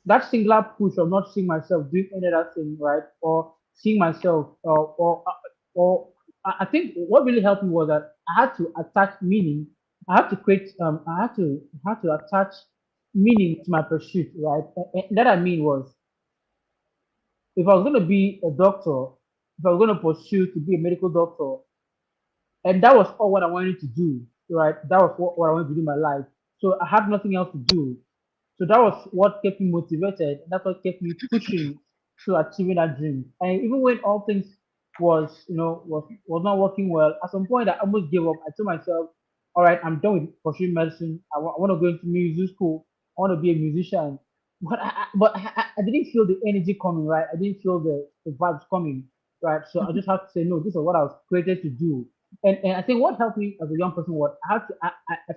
that singular push of not seeing myself doing any other thing, right, or seeing myself, or I think what really helped me was that I had to attach meaning. I had to attach meaning to my pursuit, right? And that I mean was if I was going to be a doctor, if I was going to pursue to be a medical doctor, and that was all what I wanted to do, right? That was what I wanted to do in my life. So I had nothing else to do. So that was what kept me motivated. And that's what kept me pushing to achieving that dream. And even when all things was not working well, at some point I almost gave up. I told myself, all right, I'm done with pursuing medicine. I want to go into music school. I want to be a musician. But I didn't feel the energy coming, right? I didn't feel the vibes coming, right? So I just had to say, no, this is what I was created to do. And I think what helped me as a young person was I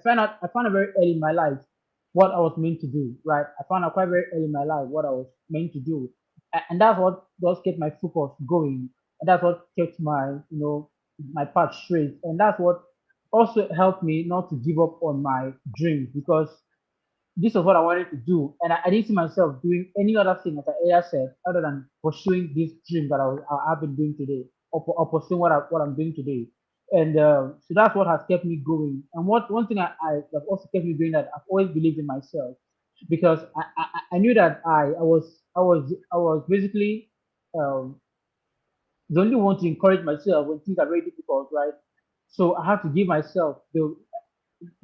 found out very early in my life what I was meant to do, right? I found out quite very early in my life what I was meant to do. And that's what just kept my focus going. And that's what kept my path straight. And that's what also helped me not to give up on my dreams because this was what I wanted to do, and I didn't see myself doing any other thing, as I earlier said, other than pursuing this dream that I've been doing today, or pursuing what I'm doing today. And so that's what has kept me going. And what one thing I that also kept me going that I've always believed in myself, because I knew that I was basically um, the only one to encourage myself when things are very difficult, right? So I have to give myself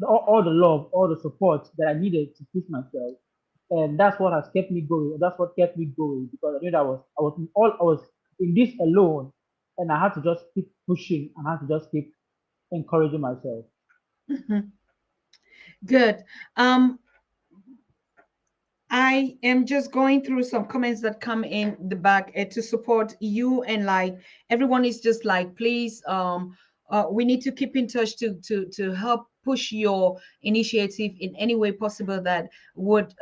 all the love, all the support that I needed to push myself, and that's what has kept me going. That's what kept me going because I knew that I was in this alone, and I had to just keep pushing, and I had to just keep encouraging myself. Mhm. Good. Um, I am just going through some comments that come in the back to support you, and like everyone is just like, please, we need to keep in touch to help push your initiative in any way possible that would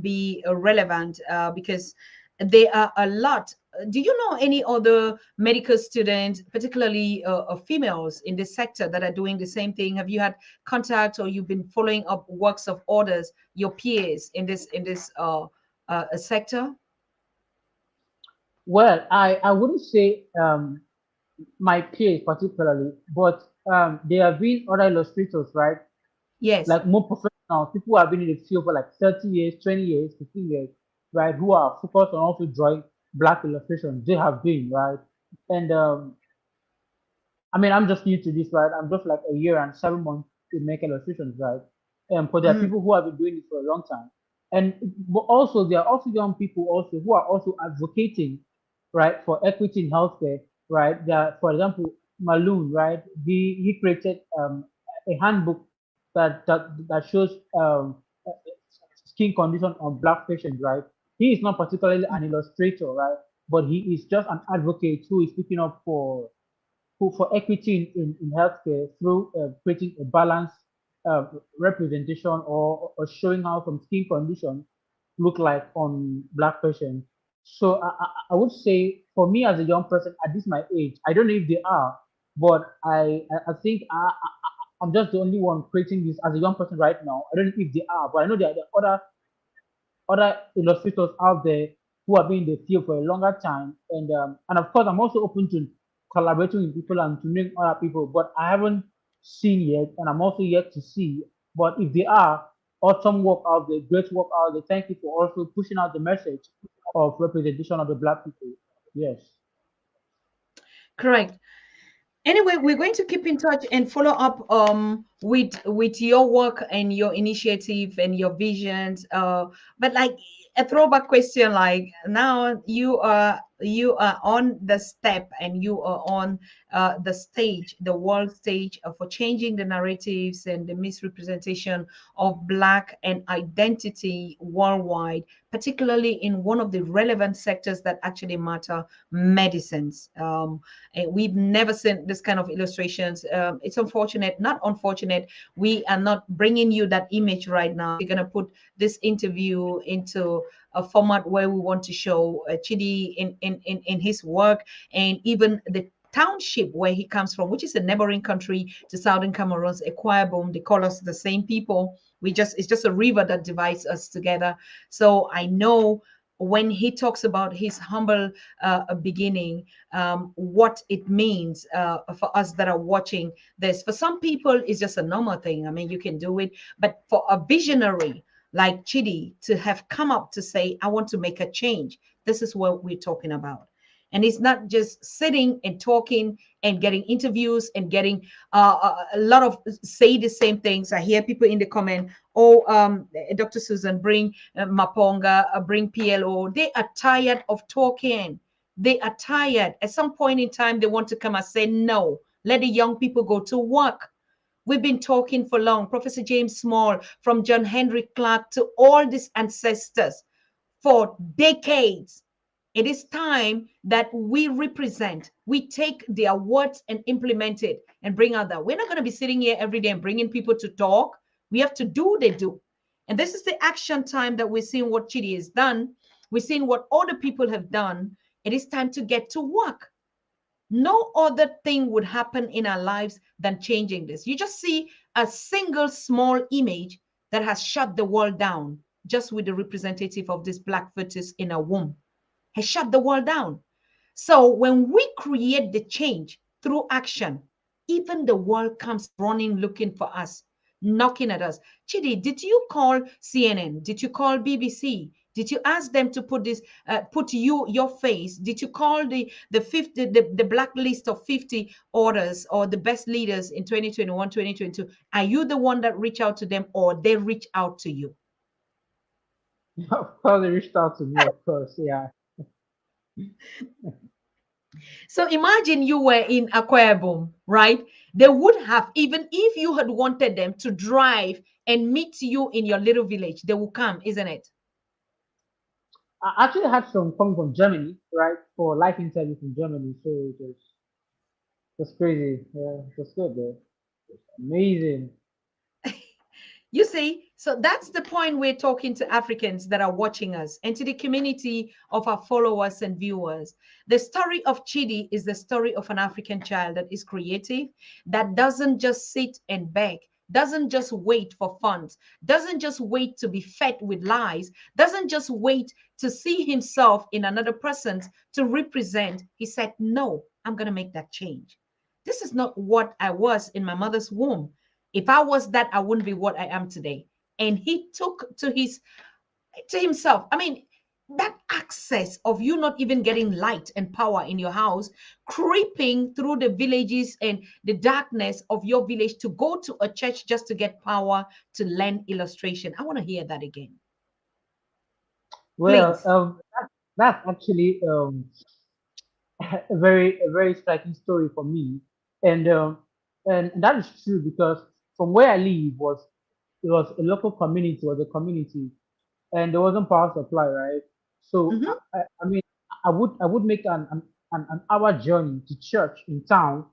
be relevant, because there are a lot. Do you know any other medical students, particularly females in this sector, that are doing the same thing? Have you had contact, or you've been following up works of others, your peers in this sector? Well, I wouldn't say my peers particularly, but there have been other illustrators, right? Yes. Like more professional people who have been in the field for like 30 years, 20 years, 15 years, right? Who are focused on also drawing black illustrations. They have been, right? And I mean, I'm just new to this, right? I'm just like a year and 7 months to make illustrations, right? But there are Mm, people who have been doing it for a long time. And but also there are also young people also who are also advocating, right, for equity in healthcare, right? There are, for example, Maloon, right? He created a handbook that shows uh, skin condition on black patients, right? He is not particularly an illustrator, right? But he is just an advocate who is speaking up for equity in healthcare through creating a balanced representation or showing how some skin conditions look like on black patients. So I would say for me as a young person at this my age, I don't know if they are, but I think I'm just the only one creating this as a young person right now. I don't know if they are, but I know there are other illustrators out there who have been in the field for a longer time. And of course, I'm also open to collaborating with people and to meet other people, but I haven't seen yet, and I'm also yet to see. But if they are, awesome work out there, great work out there. Thank you for also pushing out the message of representation of the black people. Yes. correct. Anyway, we're going to keep in touch and follow up with your work and your initiative and your visions. But like a throwback question, like now you are on the step and you are on the stage, the world stage, for changing the narratives and the misrepresentation of black and identity worldwide, particularly in one of the relevant sectors that actually matter, medicines. And we've never seen this kind of illustrations. It's unfortunate, not unfortunate. We are not bringing you that image right now. We're going to put this interview into a format where we want to show Chidi in his work, and even the township where he comes from, which is a neighboring country to southern Cameroon's Equaboom. They call us the same people. It's just a river that divides us together. So I know when he talks about his humble beginning, what it means for us that are watching this. For some people, it's just a normal thing. I mean, you can do it. But for a visionary like Chidi to have come up to say, I want to make a change, this is what we're talking about. And it's not just sitting and talking and getting interviews and getting a lot of say the same things. I hear people in the comment, oh, Dr. Susan, bring Maponga, bring PLO. They are tired of talking. They are tired. At some point in time, they want to come and say, no, let the young people go to work. We've been talking for long. Professor James Small, from John Henry Clark to all these ancestors for decades. It is time that we represent, we take their words and implement it and bring out that. We're not going to be sitting here every day and bringing people to talk. We have to do the do. And this is the action time that we're seeing what Chidi has done. We're seeing what other people have done. It is time to get to work. No other thing would happen in our lives than changing this. You just see a single small image that has shut the world down just with the representative of this black fetus in a womb, has shut the world down. So when we create the change through action, even the world comes running looking for us, knocking at us. Chidi, did you call CNN? Did you call BBC? Did you ask them to put this, put your face? Did you call the 50, the black list of 50 orders or the best leaders in 2021, 2022? Are you the one that reach out to them, or they reach out to you? Of course, they reached out to me. Of course, yeah. So imagine you were in Aquarium, right? They would have, even if you had wanted them to drive and meet you in your little village, they will come, isn't it? I actually had some coming from Germany, right, for life interview from Germany. So it was crazy. Yeah, it was good though. It was amazing. You see, so that's the point we're talking to Africans that are watching us and to the community of our followers and viewers. The story of Chidi is the story of an African child that is creative, that doesn't just sit and beg, doesn't just wait for funds, doesn't just wait to be fed with lies, doesn't just wait to see himself in another person to represent. He said, no, I'm going to make that change. This is not what I was in my mother's womb. If I was that, I wouldn't be what I am today. And he took to himself. I mean, that access of you not even getting light and power in your house, creeping through the villages and the darkness of your village to go to a church just to get power to learn illustration. I want to hear that again. Well, Please. that's actually a very striking story for me, and that is true because from where I live was it was a local community, was a community, and there wasn't power supply, right? So Mhm. I mean, I would make an hour journey to church in town,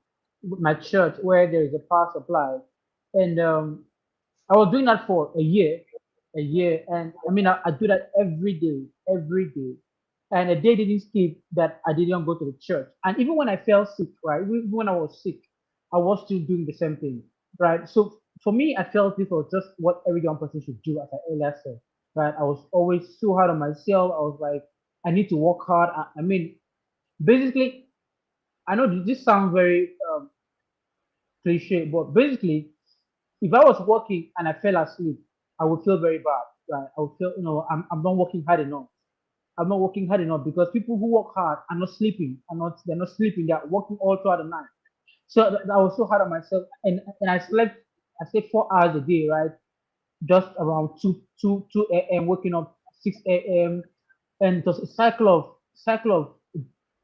with my church where there is a power supply, and I was doing that for a year, and I mean, I do that every day, and a day didn't skip that I didn't go to the church. And even when I fell sick, right, even when I was sick, I was still doing the same thing, right? So for me, I felt this was just what every young person should do, as I earlier said, right? I was always so hard on myself. I was like, I need to work hard. I mean, basically, I know this sounds very cliche, but basically, if I was working and I fell asleep, I would feel very bad. Right? I would feel, I'm not working hard enough. I'm not working hard enough because people who work hard are not sleeping. They're not sleeping. They're working all throughout the night. So I was so hard on myself, and I slept 4 hours a day, right? Just around 2 a.m. waking up 6 a.m. And it was a cycle of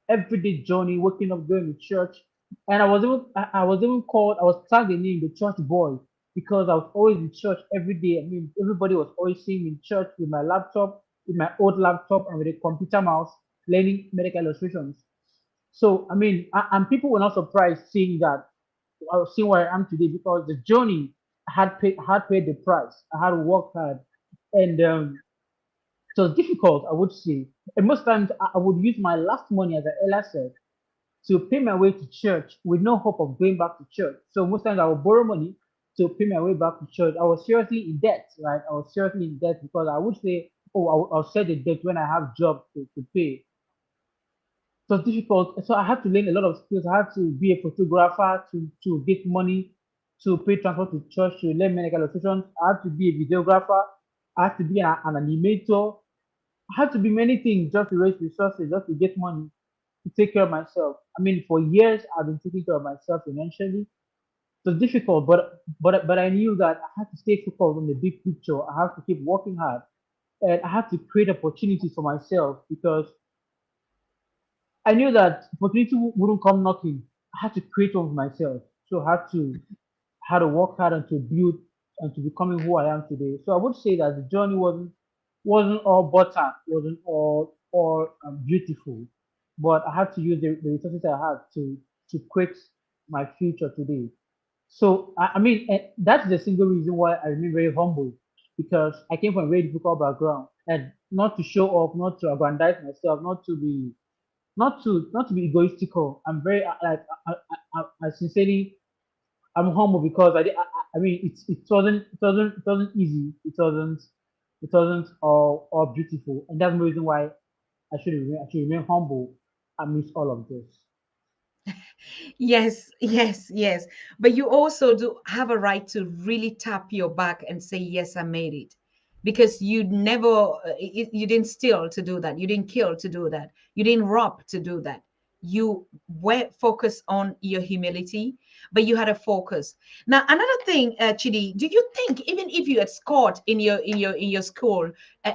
everyday journey, waking up, going to church. And I was even called, I was tagged the name the church boy because I was always in church every day. I mean, everybody was always seeing me in church with my laptop, with my old laptop, and with a computer mouse, learning medical illustrations. So I mean, and people were not surprised seeing that I was seeing where I am today because the journey had paid the price. I had worked hard, and it was difficult, I would say. And most times I would use my last money, as I earlier said, to pay my way to church with no hope of going back to church. So most times I would borrow money to pay my way back to church. I was seriously in debt, right? I was seriously in debt because I would say, oh, I'll set the debt when I have job to pay. So it's difficult. So I had to learn a lot of skills. I had to be a photographer to get money to pay transport to church to learn medical illustration. I had to be a videographer. I had to be an animator. I had to be many things just to raise resources, just to get money to take care of myself. I mean, for years I've been taking care of myself financially. So it's difficult, but I knew that I had to stay focused on the big picture. I have to keep working hard, and I have to create opportunities for myself because I knew that opportunity wouldn't come knocking. I had to create one for myself. So I had to work hard and to build and to becoming who I am today. So I would say that the journey wasn't all butter, wasn't all beautiful, but I had to use the resources I had to create my future today. So I mean, that's the single reason why I remain very humble because I came from a very difficult background, and not to show off, not to aggrandize myself, not to be egoistical. I'm very like I sincerely I'm humble because I mean it wasn't easy. It wasn't all beautiful, and that's the reason why I should remain humble amidst all of this. Yes, yes, yes. But you also do have a right to really tap your back and say, yes, I made it. Because you never, you didn't steal to do that. You didn't kill to do that. You didn't rob to do that. You were focused on your humility, but you had a focus. Now, another thing, Chidi, do you think even if you had scored in your school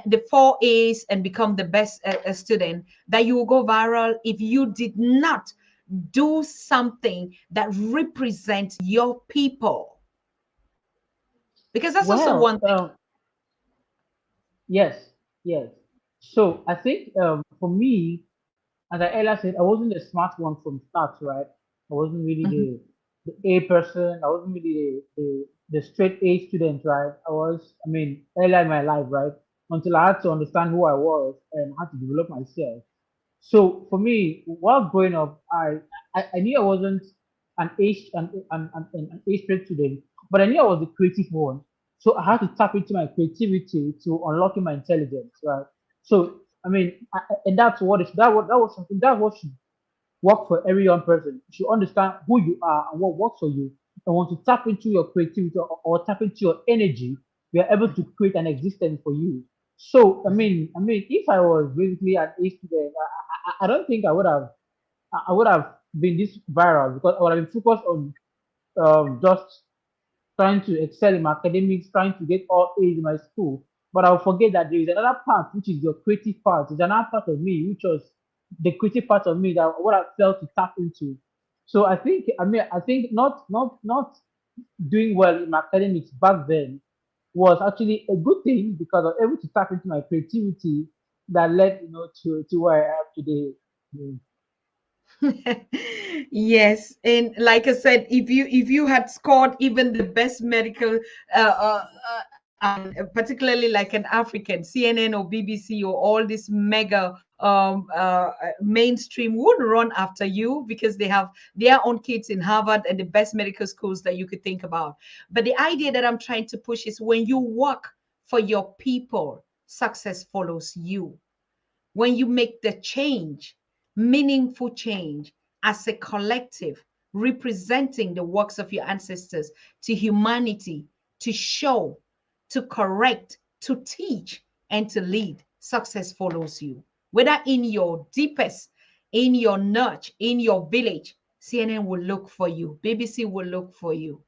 the 4 A's and become the best student, that you will go viral if you did not do something that represents your people, because that's also Well, one thing. yes, yes. So I think for me, as I earlier said, I wasn't the smart one from start, right? I wasn't really Mhm. the A person. I wasn't really the straight A student, right? I was, I mean, earlier in my life, right? Until I had to understand who I was and how to develop myself. So for me, while growing up, I knew I wasn't an A straight student, but I knew I was the creative one. So I had to tap into my creativity to unlocking my intelligence, right? So I mean, and that's what is that was something that was should work for every young person. You should understand who you are and what works for you, and want to tap into your creativity or tap into your energy. We are able to create an existence for you. So I mean, if I was basically an A student, I don't think I would have been this viral because I would have been focused on just trying to excel in my academics, trying to get all A's in my school. But I'll forget that there is another part, which is your creative part. There's another part of me, which was the creative part of me that what I felt to tap into. So I think not doing well in my academics back then was actually a good thing because I was able to tap into my creativity that led to where I am today. Mm. Yes, and like I said, if you had scored even the best medical, particularly like an African, CNN or BBC or all this mega mainstream would run after you because they have their own kids in Harvard and the best medical schools that you could think about. But the idea that I'm trying to push is when you work for your people, success follows you. When you make the change, meaningful change as a collective, representing the works of your ancestors to humanity, to show, to correct, to teach, and to lead, success follows you. Whether in your deepest, in your notch, in your village, CNN will look for you, BBC will look for you,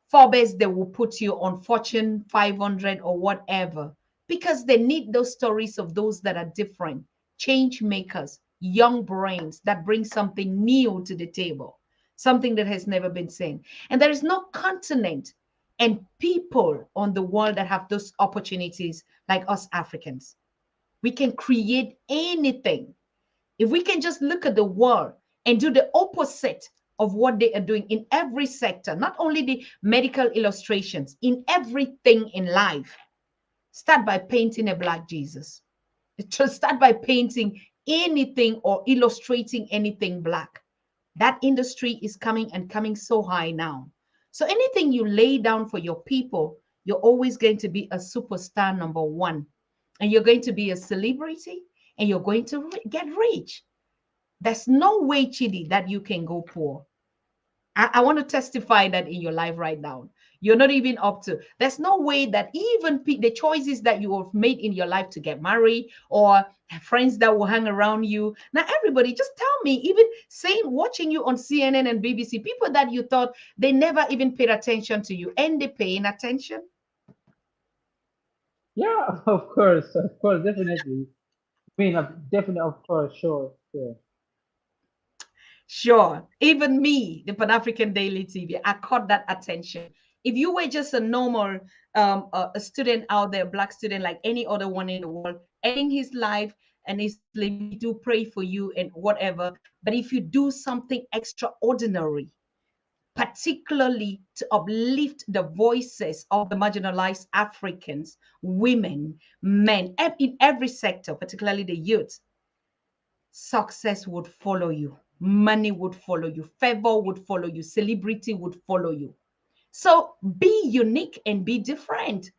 Forbes, they will put you on Fortune 500 or whatever because they need those stories of those that are different, change makers, young brains that bring something new to the table, something that has never been seen. And there is no continent and people on the world that have those opportunities like us Africans. We can create anything if we can just look at the world and do the opposite of what they are doing in every sector, not only the medical illustrations, in everything in life, start by painting a black Jesus. Just start by painting anything or illustrating anything black. That industry is coming and coming so high now. So anything you lay down for your people, you're always going to be a superstar number one. And you're going to be a celebrity and you're going to get rich. There's no way, Chidi, that you can go poor. I want to testify that in your life right now. You're not even up to. There's no way that even the choices that you have made in your life to get married or friends that will hang around you. Now, everybody, just tell me, even saying, watching you on CNN and BBC, people that you thought they never even paid attention to you, and they paying attention. Yeah, of course, definitely. I mean, definitely, of course, sure, sure. Sure. Even me, the Pan African Daily TV, I caught that attention. If you were just a normal a student out there, black student like any other one in the world, ending his life and he's living, we do pray for you and whatever. But if you do something extraordinary, particularly to uplift the voices of the marginalized Africans, women, men, in every sector, particularly the youth, success would follow you, money would follow you, favor would follow you, celebrity would follow you. So be unique and be different.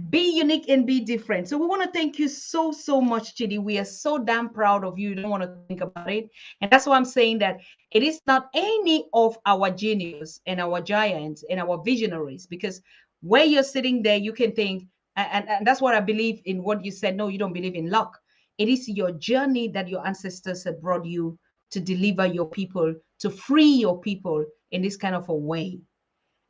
Be unique and be different. So we want to thank you so, so much, Chidi. We are so damn proud of you. You don't want to think about it. And that's why I'm saying that it is not any of our genius and our giants and our visionaries, because where you're sitting there, you can think, and that's what I believe in what you said. No, you don't believe in luck. It is your journey that your ancestors have brought you to deliver your people, to free your people in this kind of a way.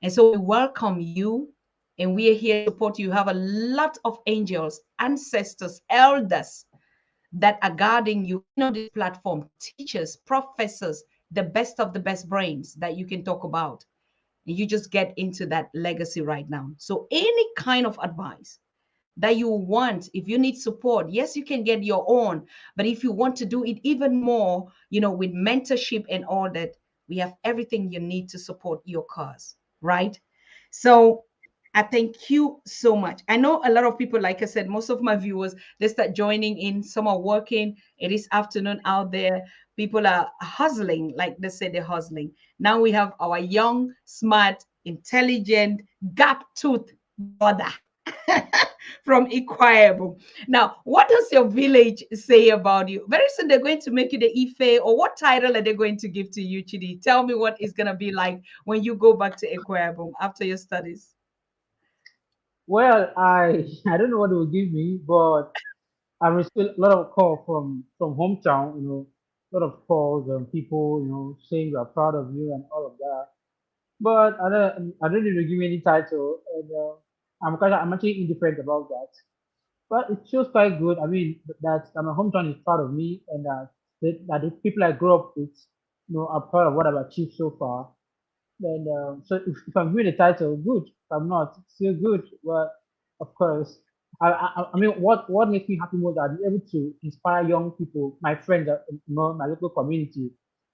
And so we welcome you and we are here to support you. You have a lot of angels, ancestors, elders that are guarding you in on this platform, teachers, professors, the best of the best brains that you can talk about. And you just get into that legacy right now. So any kind of advice that you want, if you need support, yes, you can get your own, but if you want to do it even more, with mentorship and all that, we have everything you need to support your cause, right? So I thank you so much. I know a lot of people, like I said, most of my viewers, they start joining in. Some are working. It is afternoon out there. People are hustling, like they say, they're hustling. Now we have our young, smart, intelligent, gap tooth brother from Equable. Now, what does your village say about you? Very soon they're going to make you the Ife, or what title are they going to give to you, Chidi? Tell me what it's going to be like when you go back to Equable after your studies. Well, I don't know what it will give me, but I received a lot of call from hometown. A lot of calls and people, saying we are proud of you and all of that. But I don't need to give me any title, and I'm actually indifferent about that. But it feels quite good. I mean, that my hometown is proud of me, and that the people I grew up with, are proud of what I've achieved so far. Then, so if I'm winning the title, good. If I'm not, it's still good. But of course, I mean, what makes me happy most is I'll be able to inspire young people, my friends, my local community,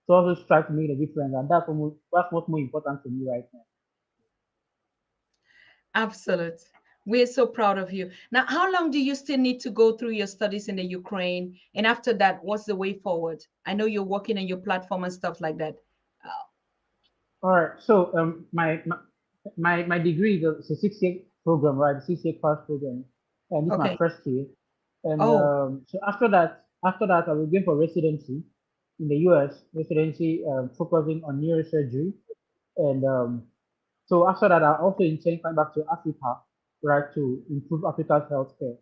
to also strive to make a difference, and that's what's more important to me right now. Absolute. We're so proud of you. Now, how long do you still need to go through your studies in the Ukraine? And after that, what's the way forward? I know you're working on your platform and stuff like that. All right. So my degree is a 6 year program, right? A 6 year course program, and this is my Okay. first year. And Oh, so after that, I will go for residency in the U.S. Residency, focusing on neurosurgery. And so after that, I also intend coming back to Africa, right, to improve Africa's healthcare.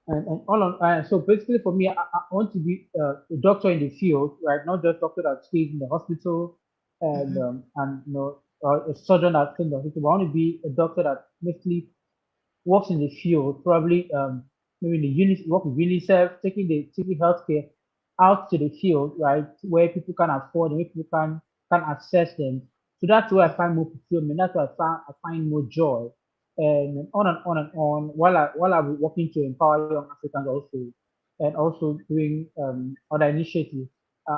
And all on so basically for me, I want to be a doctor in the field, right? Not just doctor that stays in the hospital mhm. and a surgeon that stays in the hospital. But I want to be a doctor that basically works in the field, probably maybe in the work with UNICEF, taking healthcare out to the field, right, where people can afford, where people can access them. So that's where I find more fulfillment. That's where I find more joy, and on and on and on. While I'm working to empower young Africans also, and also doing other initiatives,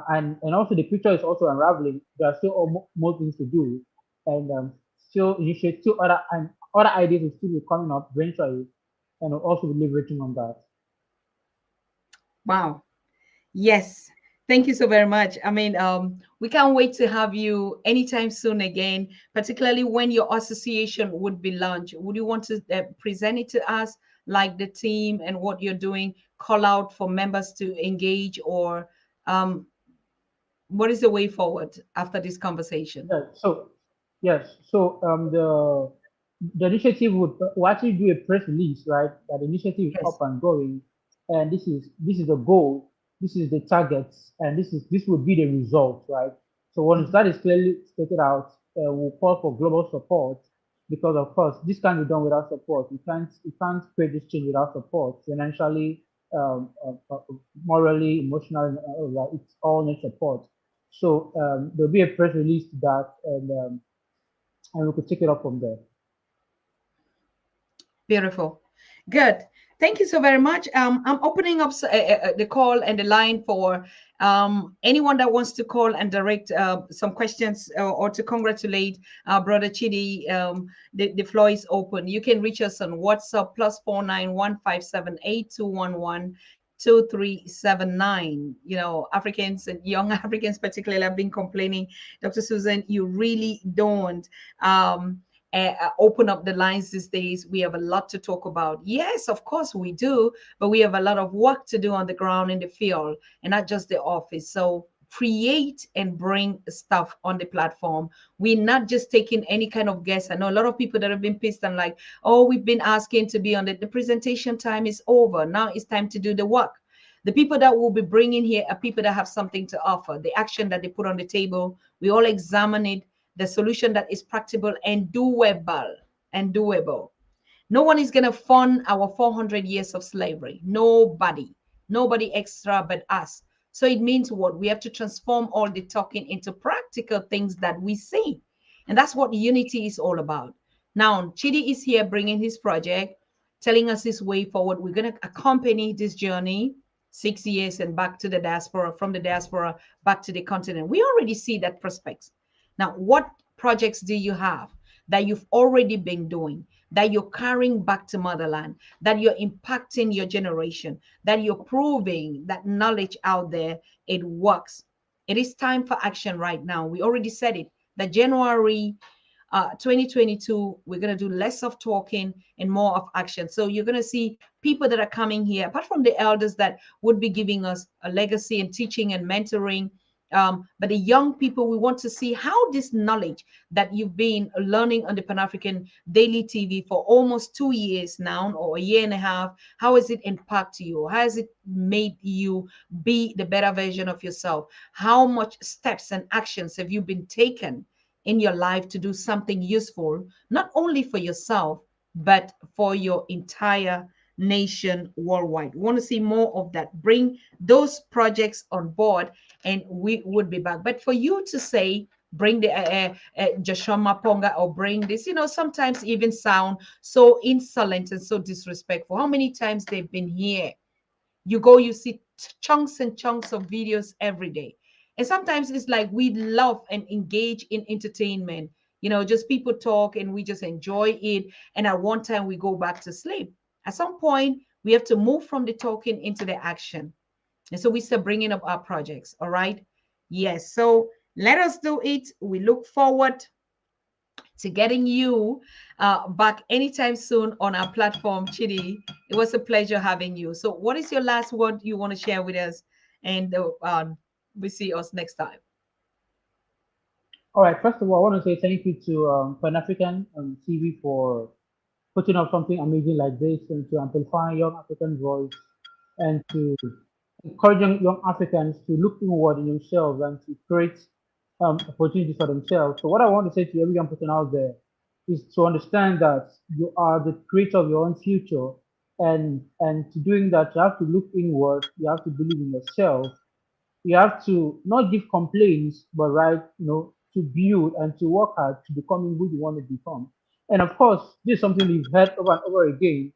and also the picture is also unraveling. There are still more things to do, and still initiate still other ideas will still be coming up eventually, and we'll also be leveraging on that. Wow. Yes. Thank you so very much. I mean, we can't wait to have you anytime soon again, particularly when your association would be launched. Would you want to present it to us, like the team and what you're doing, call out for members to engage, or um, what is the way forward after this conversation? Yeah. So yes. So the initiative would actually do a press release, right? That the initiative is up Yes. and going, and this is the goal, this is the targets, and this would be the result, right? So once Mhm. that is clearly stated out, we'll call for global support, because of course this can't be done without support. You can't create this change without support, financially, morally, emotionally, all of that. It's all needs support. So there'll be a press release to that, and we could take it up from there. Beautiful. Good. Thank you so very much. I'm opening up the call and the line for anyone that wants to call and direct some questions, or to congratulate our brother Chidi. The floor is open. You can reach us on WhatsApp +49 157 821 2379. Africans and young Africans particularly have been complaining, Dr. Susan, you really don't. Open up the lines these days. We have a lot to talk about. Yes, of course we do, but we have a lot of work to do on the ground in the field and not just the office. So create and bring stuff on the platform. We're not just taking any kind of guest. I know a lot of people that have been pissed and like, oh, we've been asking to be on the presentation time is over. Now it's time to do the work. The people that we'll be bringing here are people that have something to offer. The action that they put on the table, we all examine it, the solution that is practical and doable and doable. No one is going to fund our 400 years of slavery. Nobody. nobody extra but us. So it means what? We have to transform all the talking into practical things that we see. And that's what unity is all about. Now, Chidi is here bringing his project, telling us his way forward. We're going to accompany this journey 6 years and back to the diaspora, from the diaspora back to the continent. We already see that prospects. Now, what projects do you have that you've already been doing, that you're carrying back to motherland, that you're impacting your generation, that you're proving that knowledge out there, it works? It is time for action right now. We already said it, that January 2022, we're going to do less of talking and more of action. So you're going to see people that are coming here, apart from the elders that would be giving us a legacy and teaching and mentoring. But the young people, we want to see how this knowledge that you've been learning on the Pan African Daily TV for almost 2 years now, or a year and a half, how has it impacted you? How has it made you be the better version of yourself? How much steps and actions have you been taken in your life to do something useful, not only for yourself, but for your entire nation worldwide? We want to see more of that. Bring those projects on board, and we would be back. But for you to say, bring the Joshua Maponga, or bring this, sometimes even sound so insolent and so disrespectful. How many times they've been here? You go, you see chunks and chunks of videos every day. And sometimes it's like we love and engage in entertainment, just people talk and we just enjoy it. And at one time we go back to sleep. At some point, we have to move from the talking into the action. And so we start bringing up our projects. All right. Yes. So let us do it. We look forward to getting you back anytime soon on our platform, Chidi. It was a pleasure having you. So, what is your last word you want to share with us? And we see us next time. All right. First of all, I want to say thank you to Pan African TV for putting up something amazing like this and to amplify young African voice and to encouraging young Africans to look inward in themselves and to create opportunities for themselves. So what I want to say to every young person out there is to understand that you are the creator of your own future, and to doing that you have to look inward, you have to believe in yourself, you have to not give complaints, but right, to build and to work hard to becoming who you want to become. And of course, this is something we've heard over and over again.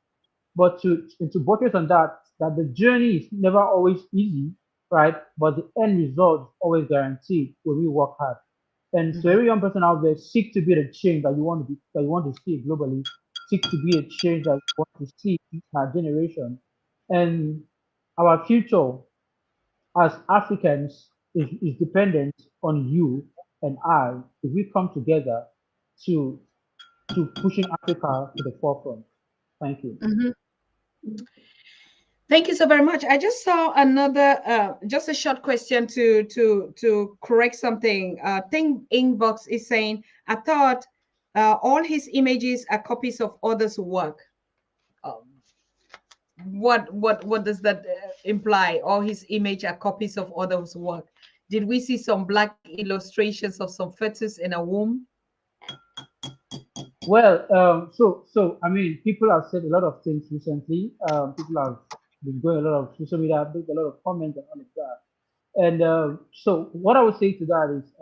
But to buttress on that, that the journey is never always easy, right? But the end result is always guaranteed when we work hard. And so Mhm. every young person out there, seek to be the change that you want to be, that you want to see globally. Seek to be a change that you want to see in our generation. And our future as Africans is dependent on you and I if we come together to pushing Africa to the forefront. Thank you. Mhm. Thank you so very much. I just saw another, just a short question to correct something. Thing Inbox is saying, I thought all his images are copies of others' work. Um, what does that imply? All his image are copies of others' work. Did we see some black illustrations of some fetus in a womb? Well, so I mean, people have said a lot of things recently. People have been doing a lot of social media, made a lot of comments and all of that. And so, what I would say to that is,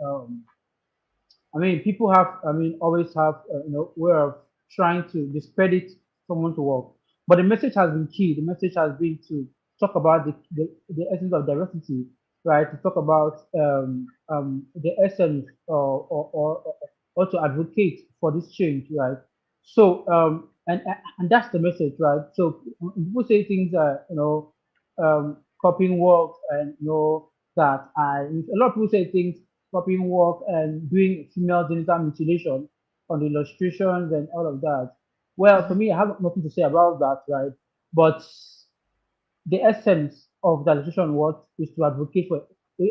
I mean, people have, I mean, always have, way of trying to discredit someone's work. But the message has been key. The message has been to talk about the essence of diversity, right? To talk about the essence or to advocate for this change, right? So, and that's the message, right? So when people say things copying work and that a lot of people say things copying work and doing female genital mutilation on the illustrations and all of that. Well, for Mhm. me, I have nothing to say about that, right? But the essence of the illustration work is to advocate for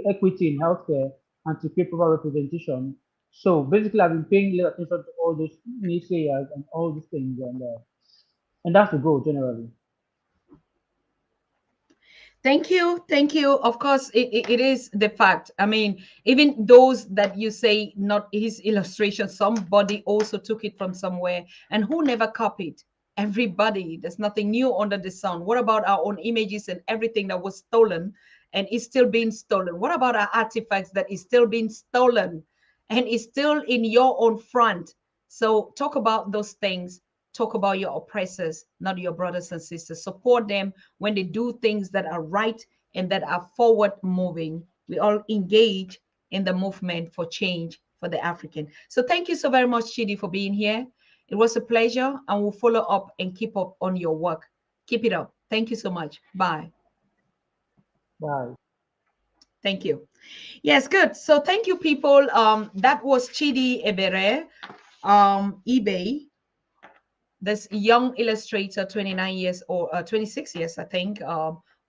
equity in healthcare and to create proper representation. So basically, I've been paying little attention to all those naysayers and all these things, and that's the goal generally. Thank you. Thank you. Of course, it is the fact. I mean, even those that you say not his illustration, somebody also took it from somewhere, and who never copied. everybody. There's nothing new under the sun. What about our own images and everything that was stolen and is still being stolen? What about our artifacts that is still being stolen and is still in your own front? So talk about those things. Talk about your oppressors, not your brothers and sisters. Support them when they do things that are right and that are forward moving. We all engage in the movement for change for the African. So thank you so very much, Chidi, for being here. It was a pleasure, and we'll follow up and keep up on your work. Keep it up. Thank you so much. Bye. Bye. Thank you. Yes, good. So thank you, people. That was Chidiebere IBE, this young illustrator, 29 years or 26 years, I think,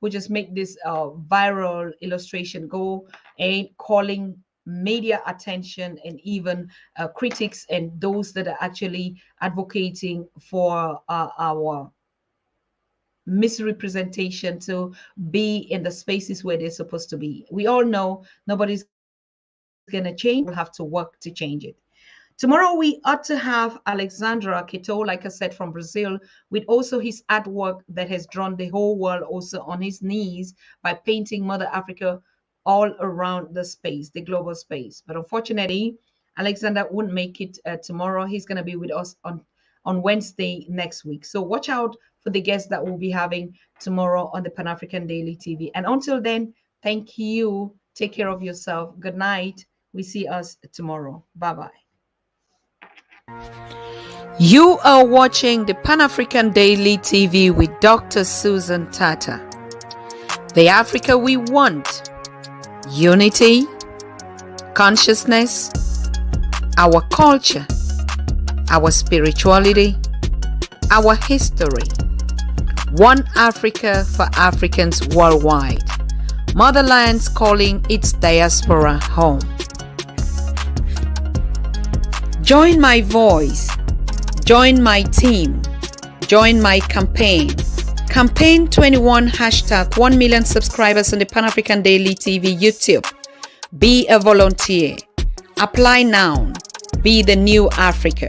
who just made this viral illustration go and calling media attention and even critics and those that are actually advocating for our misrepresentation to be in the spaces where they're supposed to be. We all know nobody's going to change. We'll have to work to change it. Tomorrow, we ought to have Alexandra Quito, like I said, from Brazil, with also his artwork that has drawn the whole world also on his knees by painting Mother Africa all around the space, the global space. But unfortunately, Alexander won't make it tomorrow. He's going to be with us on Wednesday next week. So watch out for the guests that we'll be having tomorrow on the Pan African Daily TV. And until then, thank you. Take care of yourself. Good night. We see us tomorrow. Bye bye. You are watching the Pan African Daily TV with Dr. Susan Tata. The Africa we want: unity, consciousness, our culture, our spirituality, our history. One Africa for Africans worldwide. Motherlands calling its diaspora home. Join my voice. Join my team. Join my campaign. Campaign 21 hashtag 1 million subscribers on the Pan African Daily TV YouTube. Be a volunteer. Apply now. Be the new Africa.